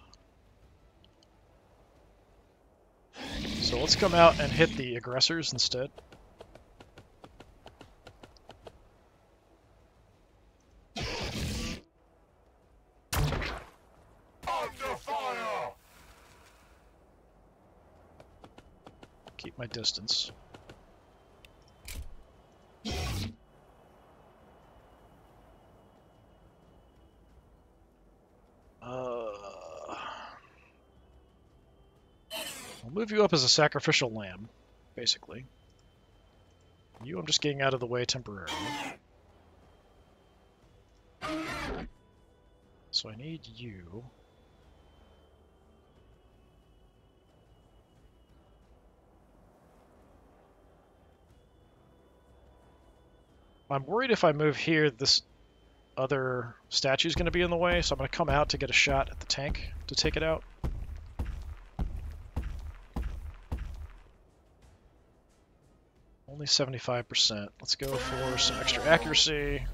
So let's come out and hit the aggressors instead. Keep my distance. I'll move you up as a sacrificial lamb, basically. You, I'm just getting out of the way temporarily. So I need you. I'm worried if I move here, this other statue is going to be in the way, so I'm going to come out to get a shot at the tank to take it out. Only 75%. Let's go for some extra accuracy.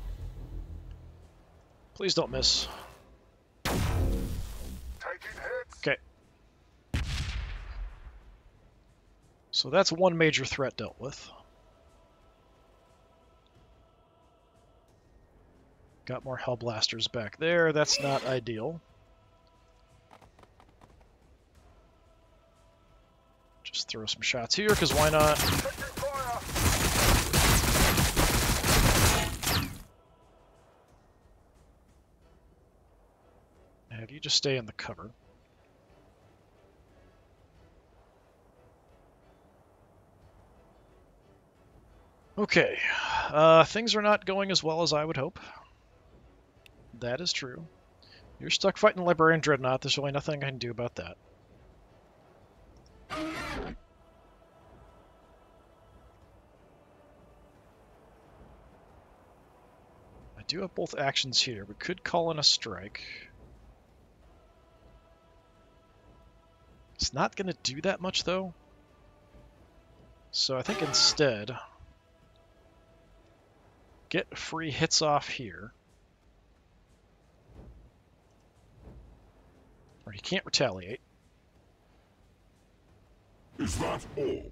Please don't miss. Okay. So that's one major threat dealt with. Got more Hellblasters back there. That's not ideal. Just throw some shots here, because why not? Have you just stay in the cover. Okay. Things are not going as well as I would hope. That is true. You're stuck fighting the Librarian Dreadnought. There's really nothing I can do about that. I do have both actions here. We could call in a strike. It's not going to do that much, though. So I think instead, get free hits off here. Or he can't retaliate. Is that all?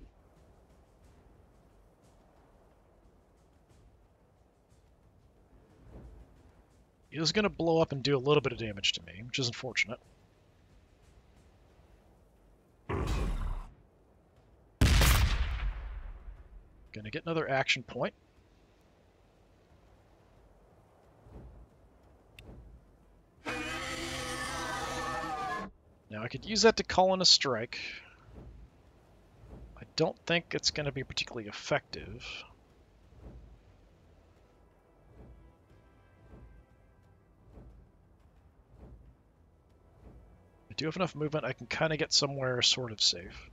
He was going to blow up and do a little bit of damage to me, which is unfortunate. Gonna get another action point. Now I could use that to call in a strike. I don't think it's going to be particularly effective. I do have enough movement, I can kind of get somewhere sort of safe.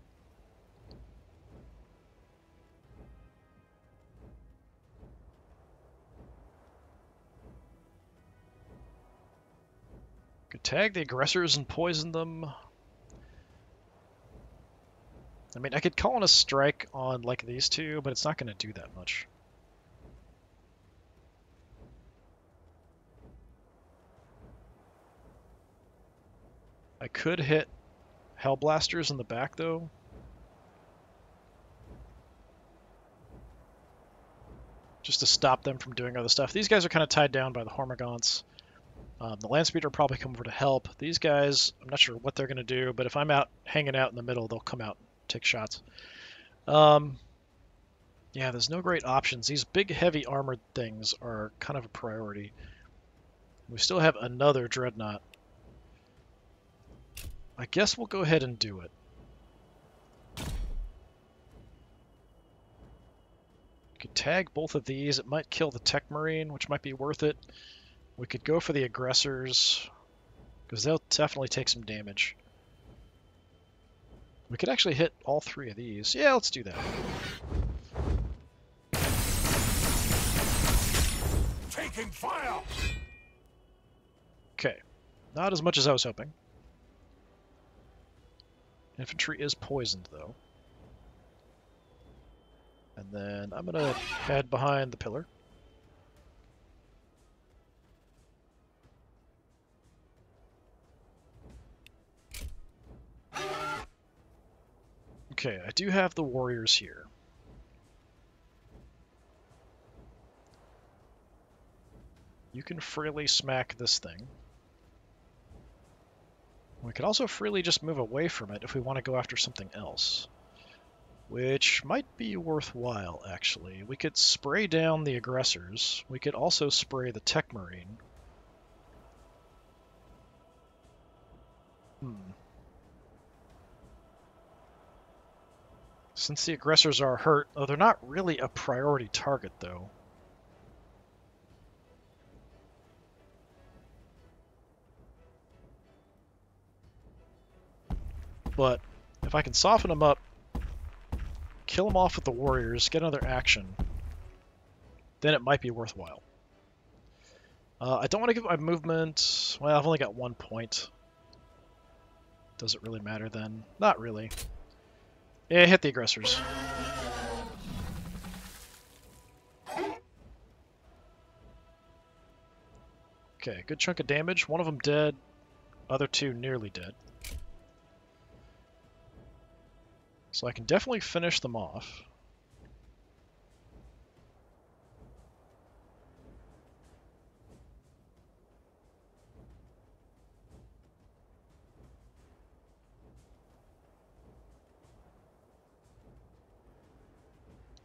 Could tag the aggressors and poison them. I mean, I could call in a strike on like these two, but it's not going to do that much. I could hit Hellblasters in the back, though. Just to stop them from doing other stuff. These guys are kind of tied down by the Hormagaunts. The Landspeeder will probably come over to help. These guys, I'm not sure what they're going to do, but if I'm out hanging out in the middle, they'll come out and take shots. Yeah, there's no great options. These big, heavy armored things are kind of a priority. We still have another Dreadnought. I guess we'll go ahead and do it. Could tag both of these. It might kill the Tech Marine, which might be worth it. We could go for the aggressors, because they'll definitely take some damage. We could actually hit all three of these. Yeah, let's do that. Taking fire! Okay, not as much as I was hoping. Infantry is poisoned, though. And then I'm going to head behind the pillar. Okay, I do have the warriors here. You can freely smack this thing. We could also freely just move away from it if we want to go after something else. Which might be worthwhile, actually. We could spray down the aggressors. We could also spray the Tech Marine. Since the aggressors are hurt, oh, they're not really a priority target, though. But if I can soften them up, kill them off with the warriors, get another action, then it might be worthwhile. I don't want to give my movement... Well, I've only got 1 point. Does it really matter then? Not really. Yeah, hit the aggressors. Okay, good chunk of damage. One of them dead, other two nearly dead. So I can definitely finish them off.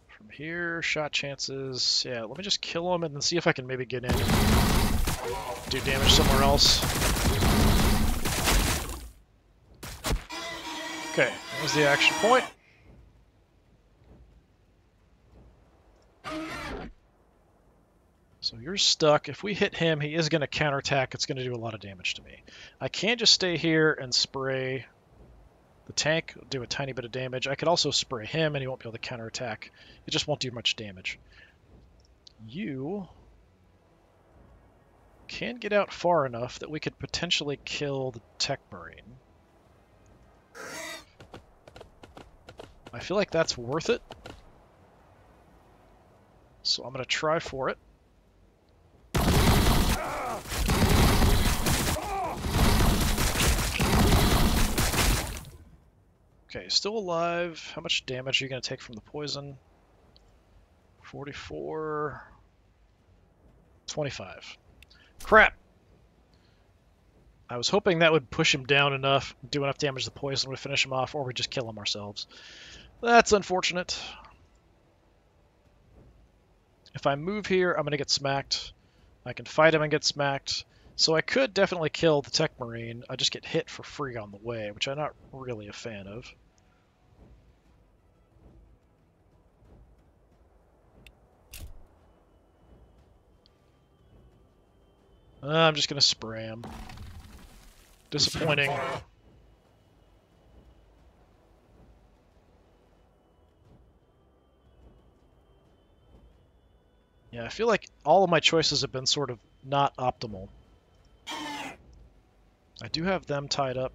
From here, shot chances. Yeah, let me just kill them and then see if I can maybe get in and do damage somewhere else. Okay, that was the action point. So you're stuck. If we hit him, he is going to counterattack. It's going to do a lot of damage to me. I can just stay here and spray the tank, do a tiny bit of damage. I could also spray him and he won't be able to counterattack. It just won't do much damage. You can get out far enough that we could potentially kill the Tech Marine. I feel like that's worth it. So I'm going to try for it. Okay, still alive. How much damage are you going to take from the poison? 44... 25. Crap! I was hoping that would push him down enough, do enough damage to the poison to finish him off, or we just kill him ourselves. That's unfortunate. If I move here, I'm going to get smacked. I can fight him and get smacked. So I could definitely kill the Tech Marine. I just get hit for free on the way, which I'm not really a fan of. I'm just going to spray him. Disappointing. Yeah, I feel like all of my choices have been sort of not optimal. I do have them tied up.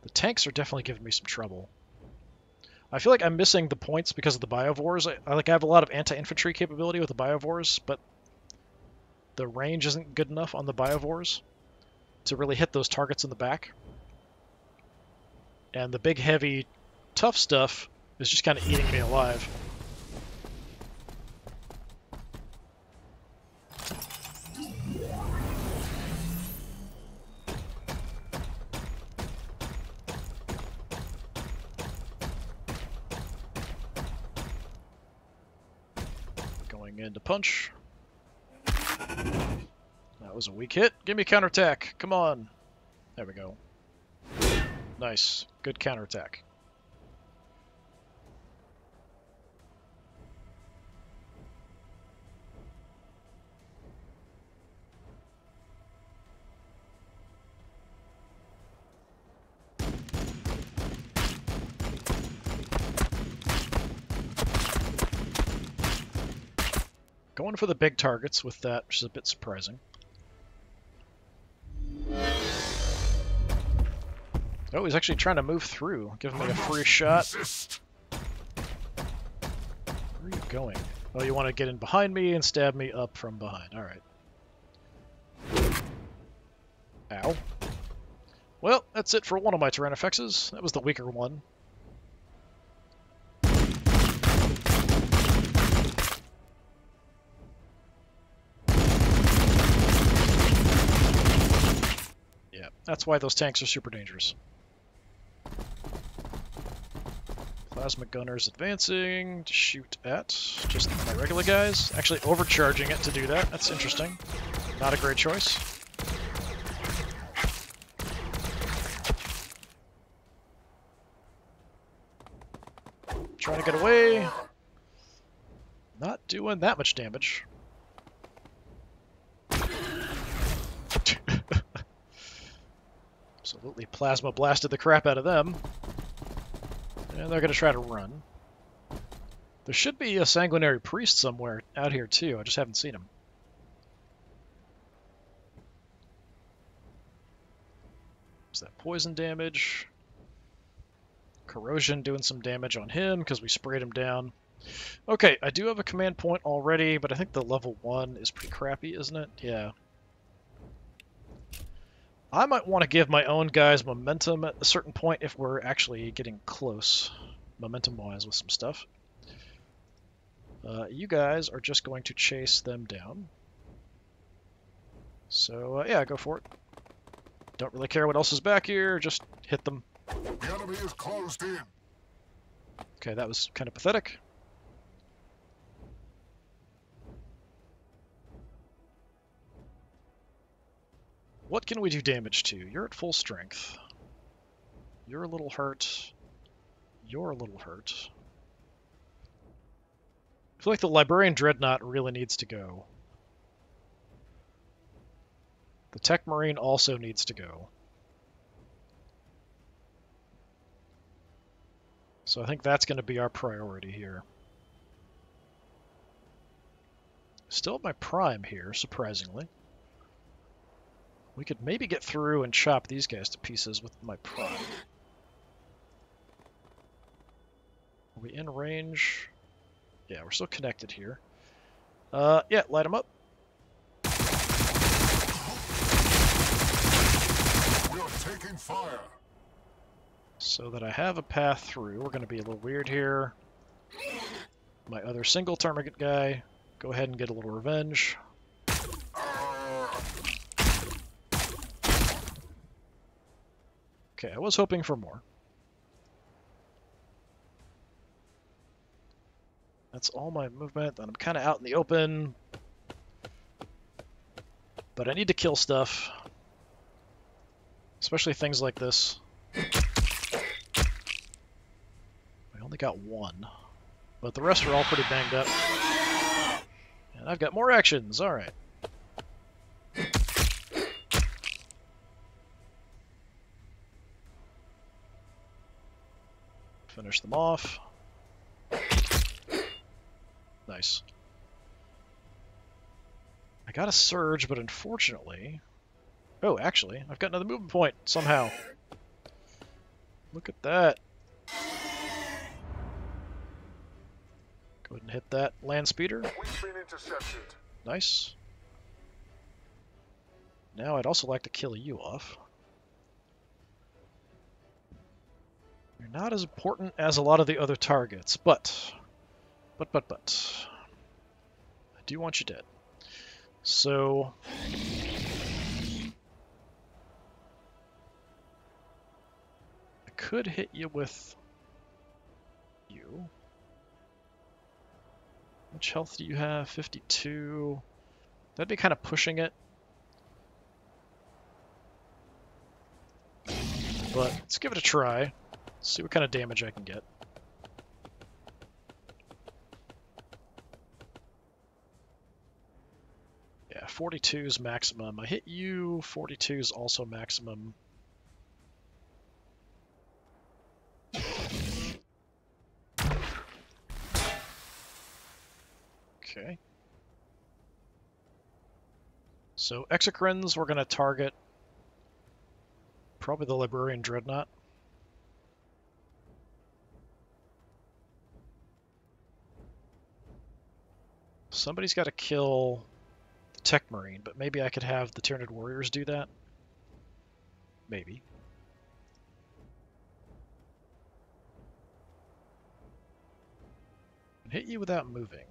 The tanks are definitely giving me some trouble. I feel like I'm missing the points because of the Biovores. I have a lot of anti-infantry capability with the Biovores, but the range isn't good enough on the Biovores to really hit those targets in the back. And the big, heavy, tough stuff is just kind of eating me alive. Going in to punch. That was a weak hit. Give me counterattack. Come on. There we go. Nice. Good counterattack. Going for the big targets with that, which is a bit surprising. Oh, he's actually trying to move through, giving me a free shot. Where are you going? Oh, you want to get in behind me and stab me up from behind. Alright. Ow. Well, that's it for one of my Tyrannofexes. That was the weaker one. Yeah, that's why those tanks are super dangerous. Plasma gunners advancing to shoot at just my regular guys. Actually overcharging it to do that. That's interesting. Not a great choice. Trying to get away. Not doing that much damage. Absolutely plasma blasted the crap out of them. And they're going to try to run. There should be a sanguinary priest somewhere out here too. I just haven't seen him. Is that poison damage? Corrosion doing some damage on him because we sprayed him down. Okay, I do have a command point already, but I think the level 1 is pretty crappy, isn't it? Yeah. I might want to give my own guys momentum at a certain point if we're actually getting close, momentum-wise, with some stuff. You guys are just going to chase them down. So, yeah, go for it. Don't really care what else is back here, just hit them. The enemy is closed in. Okay, that was kind of pathetic. What can we do damage to? You're at full strength. You're a little hurt. You're a little hurt. I feel like the Librarian Dreadnought really needs to go. The Tech Marine also needs to go. So I think that's going to be our priority here. Still at my prime here, surprisingly. We could maybe get through and chop these guys to pieces with my prime. Are we in range? Yeah, we're still connected here. Yeah, light them up. We are taking fire. So that I have a path through. We're going to be a little weird here. My other single target guy, go ahead and get a little revenge. Okay, I was hoping for more. That's all my movement. Then I'm kind of out in the open. But I need to kill stuff. Especially things like this. I only got one. But the rest are all pretty banged up. And I've got more actions. Alright. Finish them off. Nice. I got a surge, but unfortunately... Oh, actually, I've got another movement point, somehow. Look at that. Go ahead and hit that land speeder. We've been intercepted. Nice. Now I'd also like to kill you off. You're not as important as a lot of the other targets, but... I do want you dead. So... I could hit you with... you. How much health do you have? 52. That'd be kind of pushing it. But let's give it a try. See what kind of damage I can get. Yeah, 42 is maximum. I hit you, 42 is also maximum. Okay. So Exocrines, we're going to target probably the Librarian Dreadnought. Somebody's got to kill the Tech Marine, but maybe I could have the Tyranid Warriors do that. Maybe. Hit you without moving.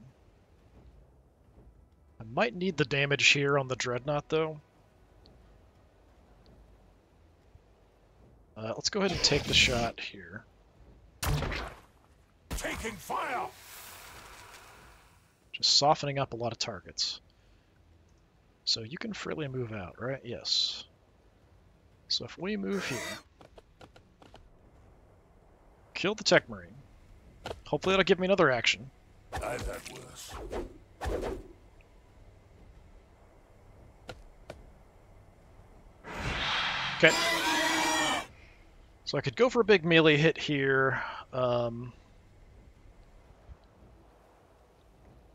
I might need the damage here on the Dreadnought, though. Let's go ahead and take the shot here. Taking fire! Just softening up a lot of targets. So you can freely move out, right? Yes. So if we move here, kill the Tech Marine. Hopefully that'll give me another action. I've had worse. Okay. So I could go for a big melee hit here.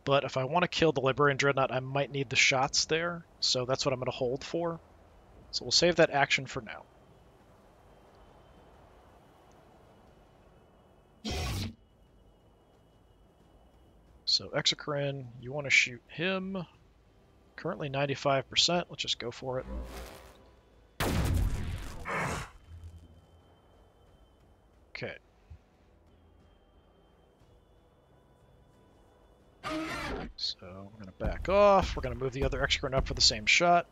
But if I want to kill the Librarian Dreadnought, I might need the shots there. So that's what I'm going to hold for. So we'll save that action for now. So Exocrine, you want to shoot him. Currently 95%. Let's just go for it. Okay. So we're going to back off. We're going to move the other Exocrine up for the same shot.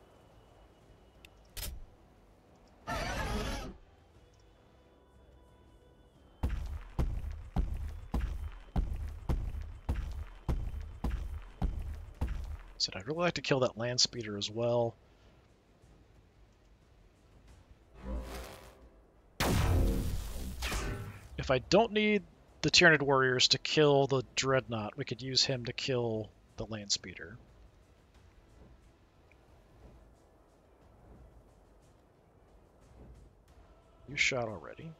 Said I'd really like to kill that land speeder as well. If I don't need the Tyranid Warriors to kill the Dreadnought, we could use him to kill the land speeder. You shot already.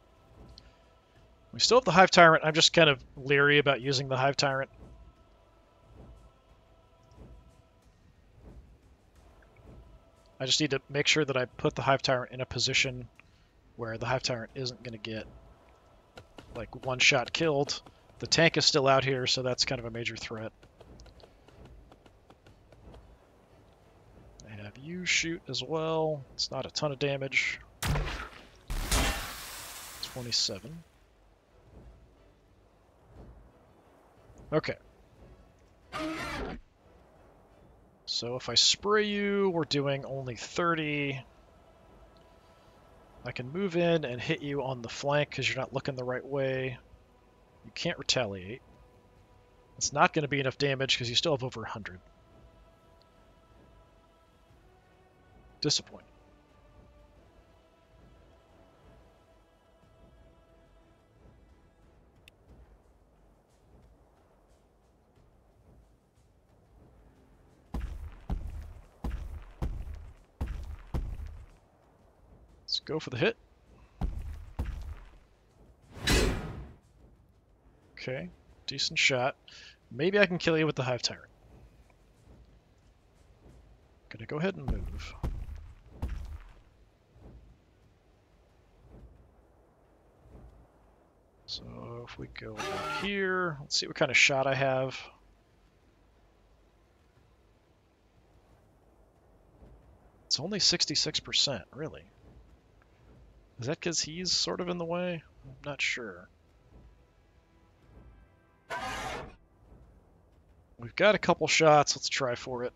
We still have the Hive Tyrant. I'm just kind of leery about using the Hive Tyrant. I just need to make sure that I put the Hive Tyrant in a position where the Hive Tyrant isn't going to get like one shot killed. The tank is still out here, so that's kind of a major threat. I have you shoot as well. It's not a ton of damage. 27. Okay. So if I spray you, we're doing only 30. I can move in and hit you on the flank because you're not looking the right way. You can't retaliate. It's not going to be enough damage because you still have over 100. Disappointing. Let's go for the hit. Okay, decent shot. Maybe I can kill you with the Hive Tyrant. Gonna go ahead and move. So if we go about here, let's see what kind of shot I have. It's only 66%, really. Is that because he's sort of in the way? I'm not sure. We've got a couple shots. Let's try for it.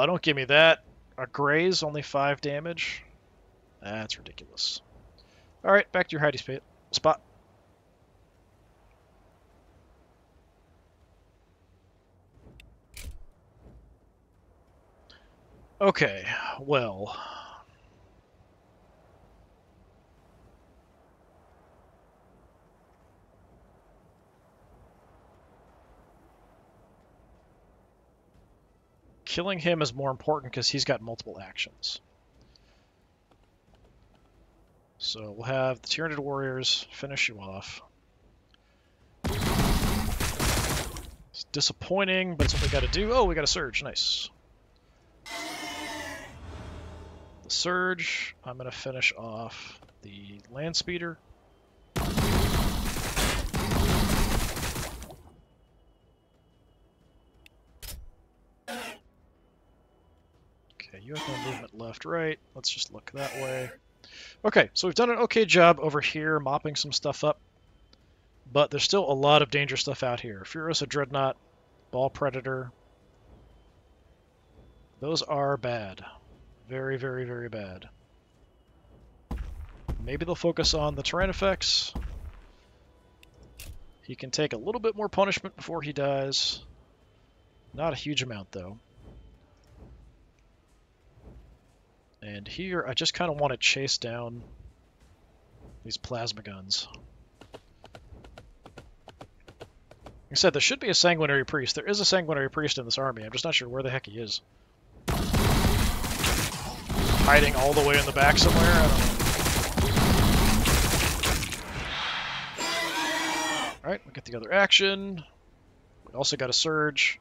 Don't give me that. A graze, only 5 damage. That's ridiculous. Alright, back to your hidey spot. Okay, well... killing him is more important because he's got multiple actions. So we'll have the Tyranid warriors finish you off. It's disappointing, but it's what we got to do. Oh, we got a surge. Nice. The surge, I'm going to finish off the land speeder. Okay, you have no movement left, right. Let's just look that way. Okay, so we've done an okay job over here mopping some stuff up, but there's still a lot of dangerous stuff out here. Furiosa Dreadnought, Ball Predator. Those are bad. Very, very, very bad. Maybe they'll focus on the terrain effects. He can take a little bit more punishment before he dies. Not a huge amount, though. And here, I just kind of want to chase down these plasma guns. Like I said, there should be a Sanguinary Priest. There is a Sanguinary Priest in this army. I'm just not sure where the heck he is. Hiding all the way in the back somewhere? I don't know. Alright, we get the other action. We also got a surge.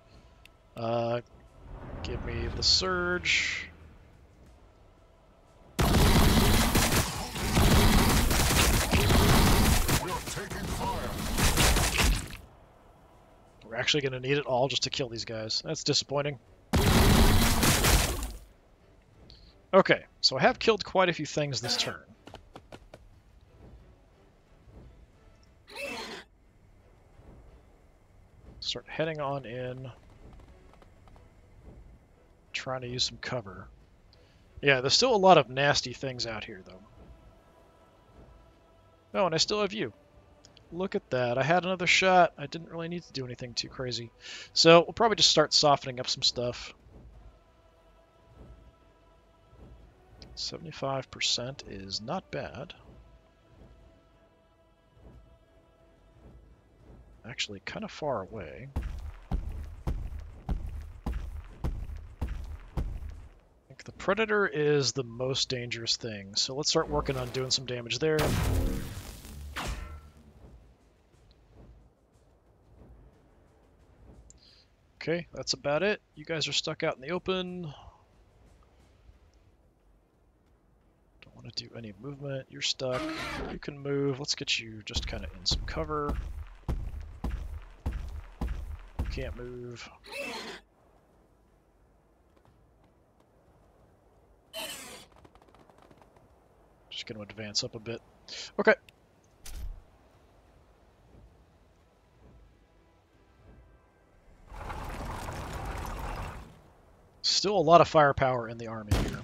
Give me the surge. We're actually going to need it all just to kill these guys. That's disappointing. Okay, so I have killed quite a few things this turn. Start heading on in. Trying to use some cover. Yeah, there's still a lot of nasty things out here, though. Oh, and I still have you. Look at that. I had another shot. I didn't really need to do anything too crazy. So we'll probably just start softening up some stuff. 75% is not bad. Actually, kind of far away. I think the Predator is the most dangerous thing, so let's start working on doing some damage there. Okay, that's about it. You guys are stuck out in the open. Don't want to do any movement. You're stuck. You can move. Let's get you just kind of in some cover. You can't move. Just going to advance up a bit. Okay. Still a lot of firepower in the army here.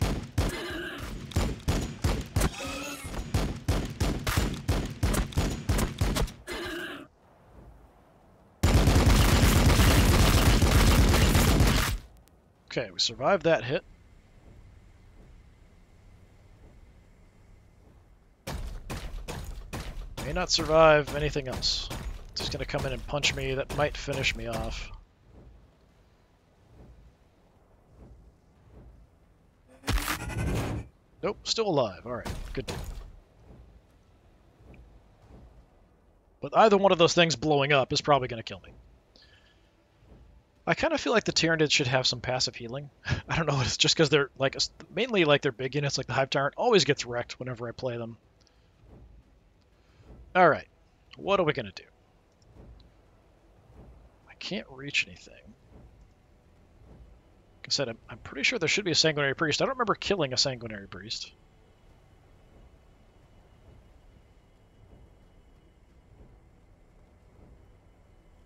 Okay, we survived that hit. May not survive anything else. It's just gonna come in and punch me. That might finish me off. Nope, still alive. Alright, good deal. But either one of those things blowing up is probably gonna kill me. I kind of feel like the Tyranid should have some passive healing. I don't know, it's just because they're like mainly like their big units, like the Hive Tyrant, always gets wrecked whenever I play them. All right, what are we gonna do? I can't reach anything. Like I said, I'm pretty sure there should be a Sanguinary Priest. I don't remember killing a Sanguinary Priest.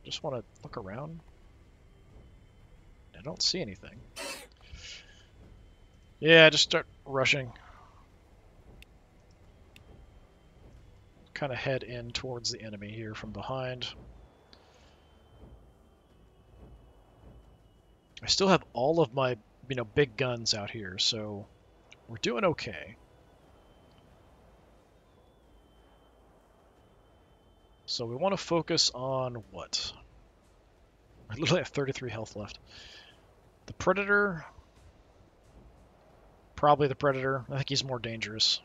Just want to look around. I don't see anything. Yeah, just start rushing. Kind of head in towards the enemy here from behind. I still have all of my, big guns out here, so we're doing okay. So we want to focus on what? I literally have 33 health left. The Predator. Probably the Predator. I think he's more dangerous.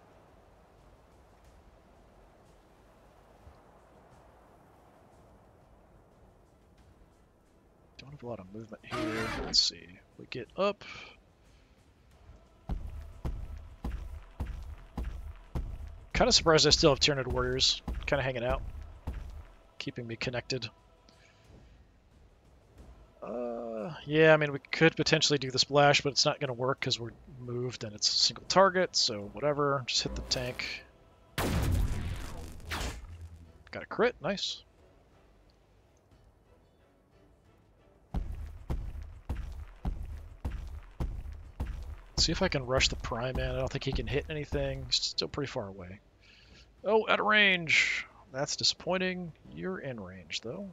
Don't have a lot of movement here. Let's see. We get up. Kind of surprised I still have Tyranid warriors kind of hanging out, keeping me connected. Yeah, I mean, we could potentially do the splash, but it's not going to work because we're moved and it's a single target, so whatever. Just hit the tank. Got a crit. Nice. See if I can rush the Prime Man. I don't think he can hit anything. He's still pretty far away. Oh, out of range. That's disappointing. You're in range, though.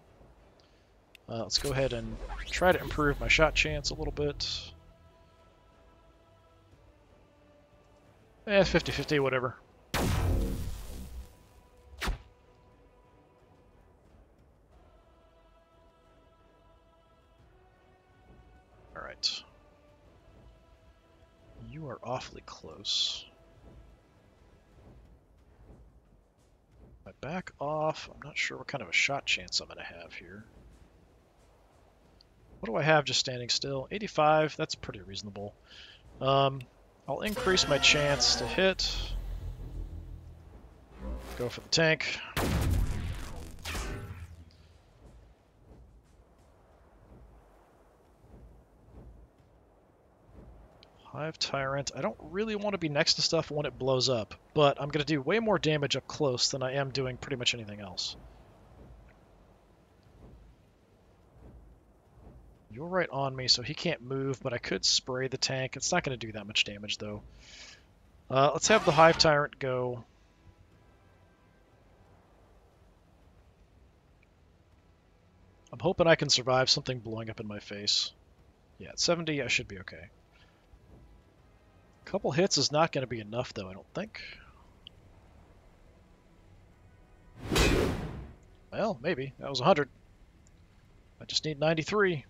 Let's go ahead and try to improve my shot chance a little bit. 50-50, whatever. Alright. You are awfully close. If I back off, I'm not sure what kind of a shot chance I'm going to have here. What do I have just standing still? 85, that's pretty reasonable. I'll increase my chance to hit. Go for the tank. Hive Tyrant. I don't really want to be next to stuff when it blows up, but I'm going to do way more damage up close than I am doing pretty much anything else. You're right on me, so he can't move, but I could spray the tank. It's not going to do that much damage, though. Let's have the Hive Tyrant go. I'm hoping I can survive something blowing up in my face. Yeah, at 70, I should be okay. A couple hits is not going to be enough, though, I don't think. Well, maybe. That was 100. I just need 93.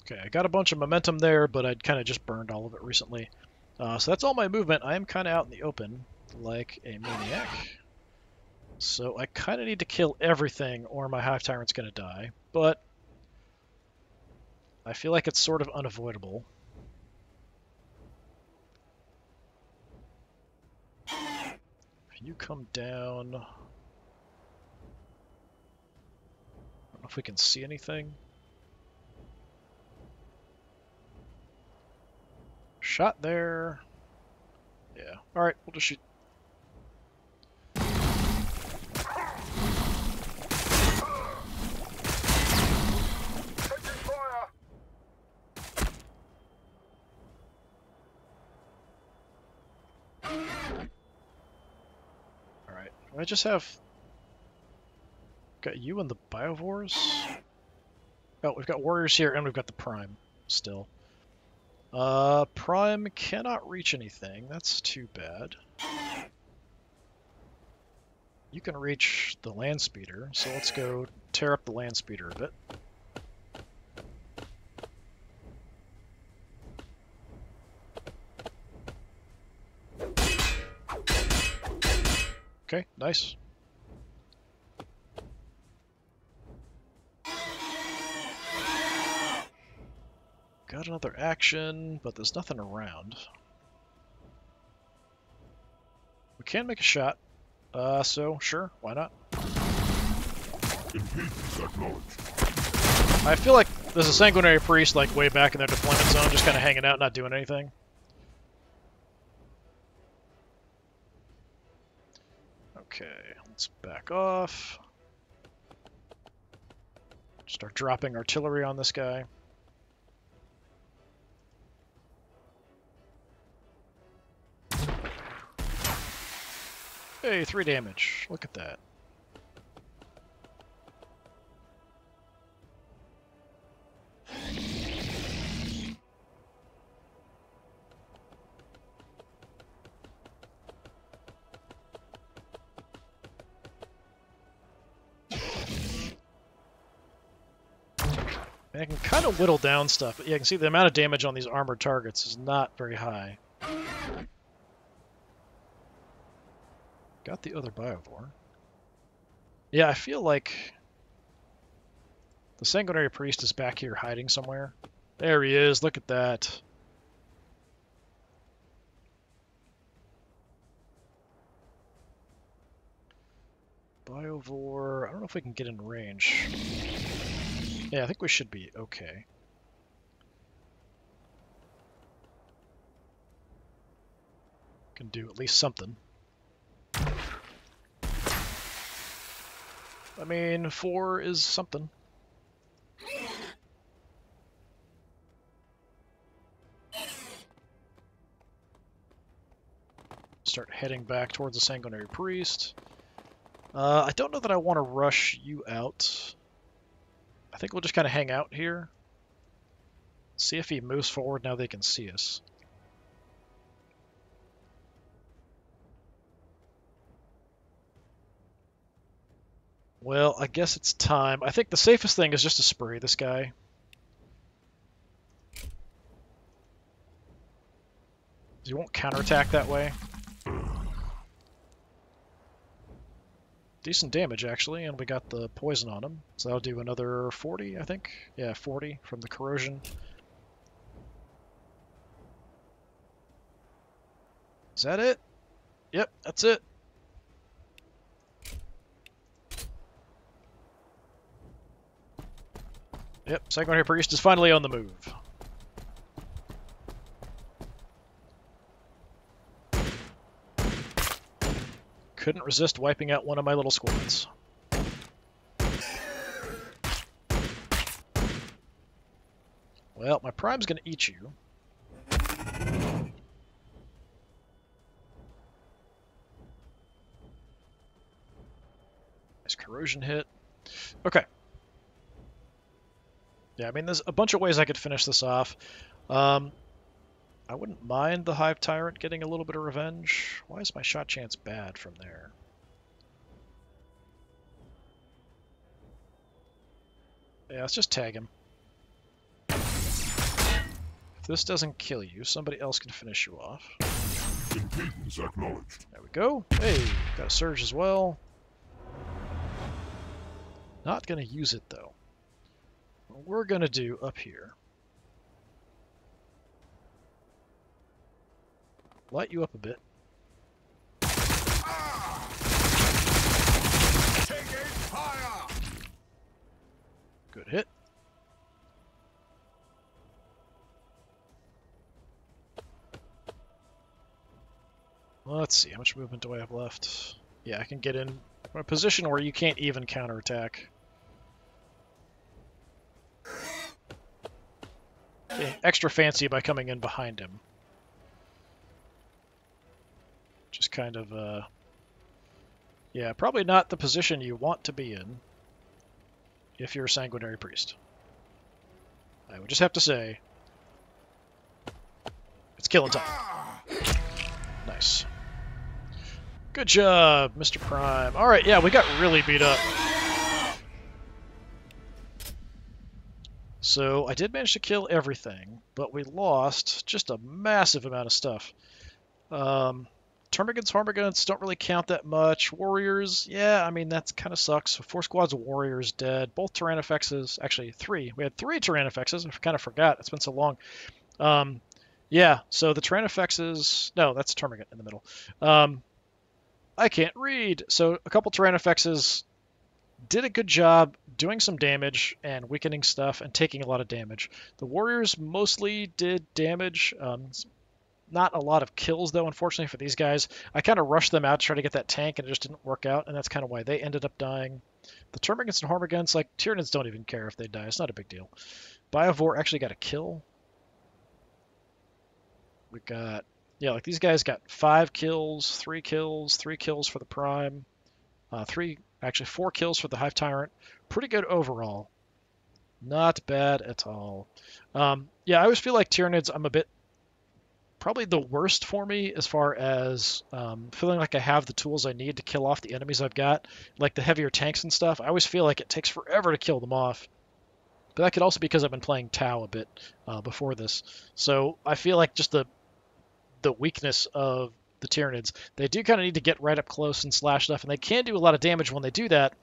Okay, I got a bunch of momentum there, but I'd kind of just burned all of it recently. So that's all my movement. I am kind of out in the open, like a maniac. So I kind of need to kill everything, or my Hive Tyrant's going to die. But I feel like it's sort of unavoidable. If you come down... I don't know if we can see anything. Shot there. Yeah. Alright, we'll just shoot. I just have... Got you and the Biovores? Oh, we've got warriors here, and we've got the Prime still. Prime cannot reach anything. That's too bad. You can reach the land speeder, so let's go tear up the land speeder a bit. Okay, nice. Got another action, but there's nothing around. We can make a shot. So sure, why not? Impedance acknowledged. I feel like there's a sanguinary priest like way back in their deployment zone, just kind of hanging out, not doing anything. Okay, let's back off. Start dropping artillery on this guy. Hey, 3 damage. Look at that. And I can kind of whittle down stuff, but yeah, you can see the amount of damage on these armored targets is not very high. Got the other Biovore. Yeah, I feel like the Sanguinary Priest is back here hiding somewhere. There he is, look at that. Biovore, I don't know if we can get in range. Yeah, I think we should be okay. Can do at least something. I mean, 4 is something. Start heading back towards the Sanguinary Priest. I don't know that I want to rush you out. I think we'll just kind of hang out here. See if he moves forward now they can see us. Well, I guess it's time. I think the safest thing is just to spray this guy. He won't counterattack that way. Decent damage, actually, and we got the poison on him. So that'll do another 40, I think. Yeah, 40 from the corrosion. Is that it? Yep, that's it. Yep, Sanguinary Priest is finally on the move. Couldn't resist wiping out one of my little squads. Well, my Prime's gonna eat you. Nice corrosion hit. Okay. Yeah, I mean, there's a bunch of ways I could finish this off. I wouldn't mind the Hive Tyrant getting a little bit of revenge. Why is my shot chance bad from there? Yeah, let's just tag him. If this doesn't kill you, somebody else can finish you off. Impedance acknowledged. There we go. Hey, got a surge as well. Not going to use it, though. What we're going to do up here... light you up a bit. Taking fire! Good hit. Let's see, how much movement do I have left? Yeah, I can get in a position where you can't even counterattack. Getting extra fancy by coming in behind him. Just kind of Yeah, probably not the position you want to be in if you're a sanguinary priest. I would just have to say, it's killing time. Nice. Good job, Mr. Prime. All right, yeah, we got really beat up. So I did manage to kill everything, but we lost just a massive amount of stuff. Termagants, Hormagaunts don't really count that much. Warriors, yeah, I mean, that kind of sucks. 4 squads of warriors dead. Both Tyrannofexes, actually 3. We had 3 Tyrannofexes. I kind of forgot. It's been so long. Yeah, so the Tyrannofexes... No, that's a Termagant in the middle. I can't read. So a couple Tyrannofexes did a good job doing some damage and weakening stuff and taking a lot of damage. The warriors mostly did damage. Not a lot of kills, though, unfortunately, for these guys. I kind of rushed them out to try to get that tank, and it just didn't work out, and that's kind of why they ended up dying. The Termagants and Hormagaunts, like, Tyranids don't even care if they die. It's not a big deal. Biovore actually got a kill. We got... Yeah, like, these guys got 5 kills, 3 kills, 3 kills for the Prime. 4 kills for the Hive Tyrant. Pretty good overall. Not bad at all. Yeah, I always feel like Tyranids, I'm a bit... Probably the worst for me as far as feeling like I have the tools I need to kill off the enemies I've got. Like the heavier tanks and stuff, I always feel like it takes forever to kill them off. But that could also be because I've been playing Tau a bit before this. So I feel like just the weakness of the Tyranids, they do kind of need to get right up close and slash stuff, and they can do a lot of damage when they do that.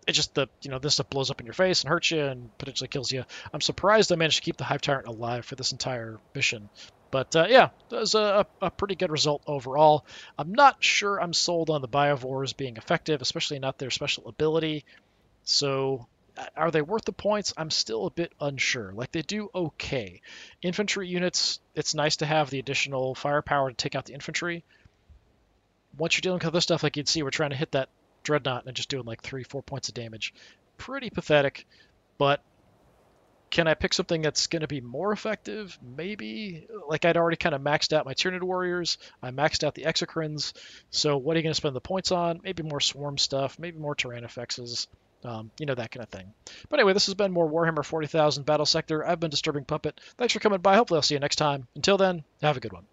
It's just this stuff blows up in your face and hurts you and potentially kills you. I'm surprised I managed to keep the Hive Tyrant alive for this entire mission. But yeah, that was a pretty good result overall. I'm not sure I'm sold on the Biovores being effective, especially not their special ability. So are they worth the points? I'm still a bit unsure. Like, they do okay. Infantry units, it's nice to have the additional firepower to take out the infantry. Once you're dealing with other stuff, like you'd see, we're trying to hit that Dreadnought and just doing like 3-4 points of damage. Pretty pathetic, but can I pick something that's going to be more effective? Maybe. Like, I'd already kind of maxed out my Tyranid warriors. I maxed out the Exocrines. So what are you going to spend the points on? Maybe more swarm stuff. Maybe more Tyrannofexes. That kind of thing. But anyway, this has been more Warhammer 40,000 Battlesector. I've been Disturbing Puppet. Thanks for coming by. Hopefully I'll see you next time. Until then, have a good one.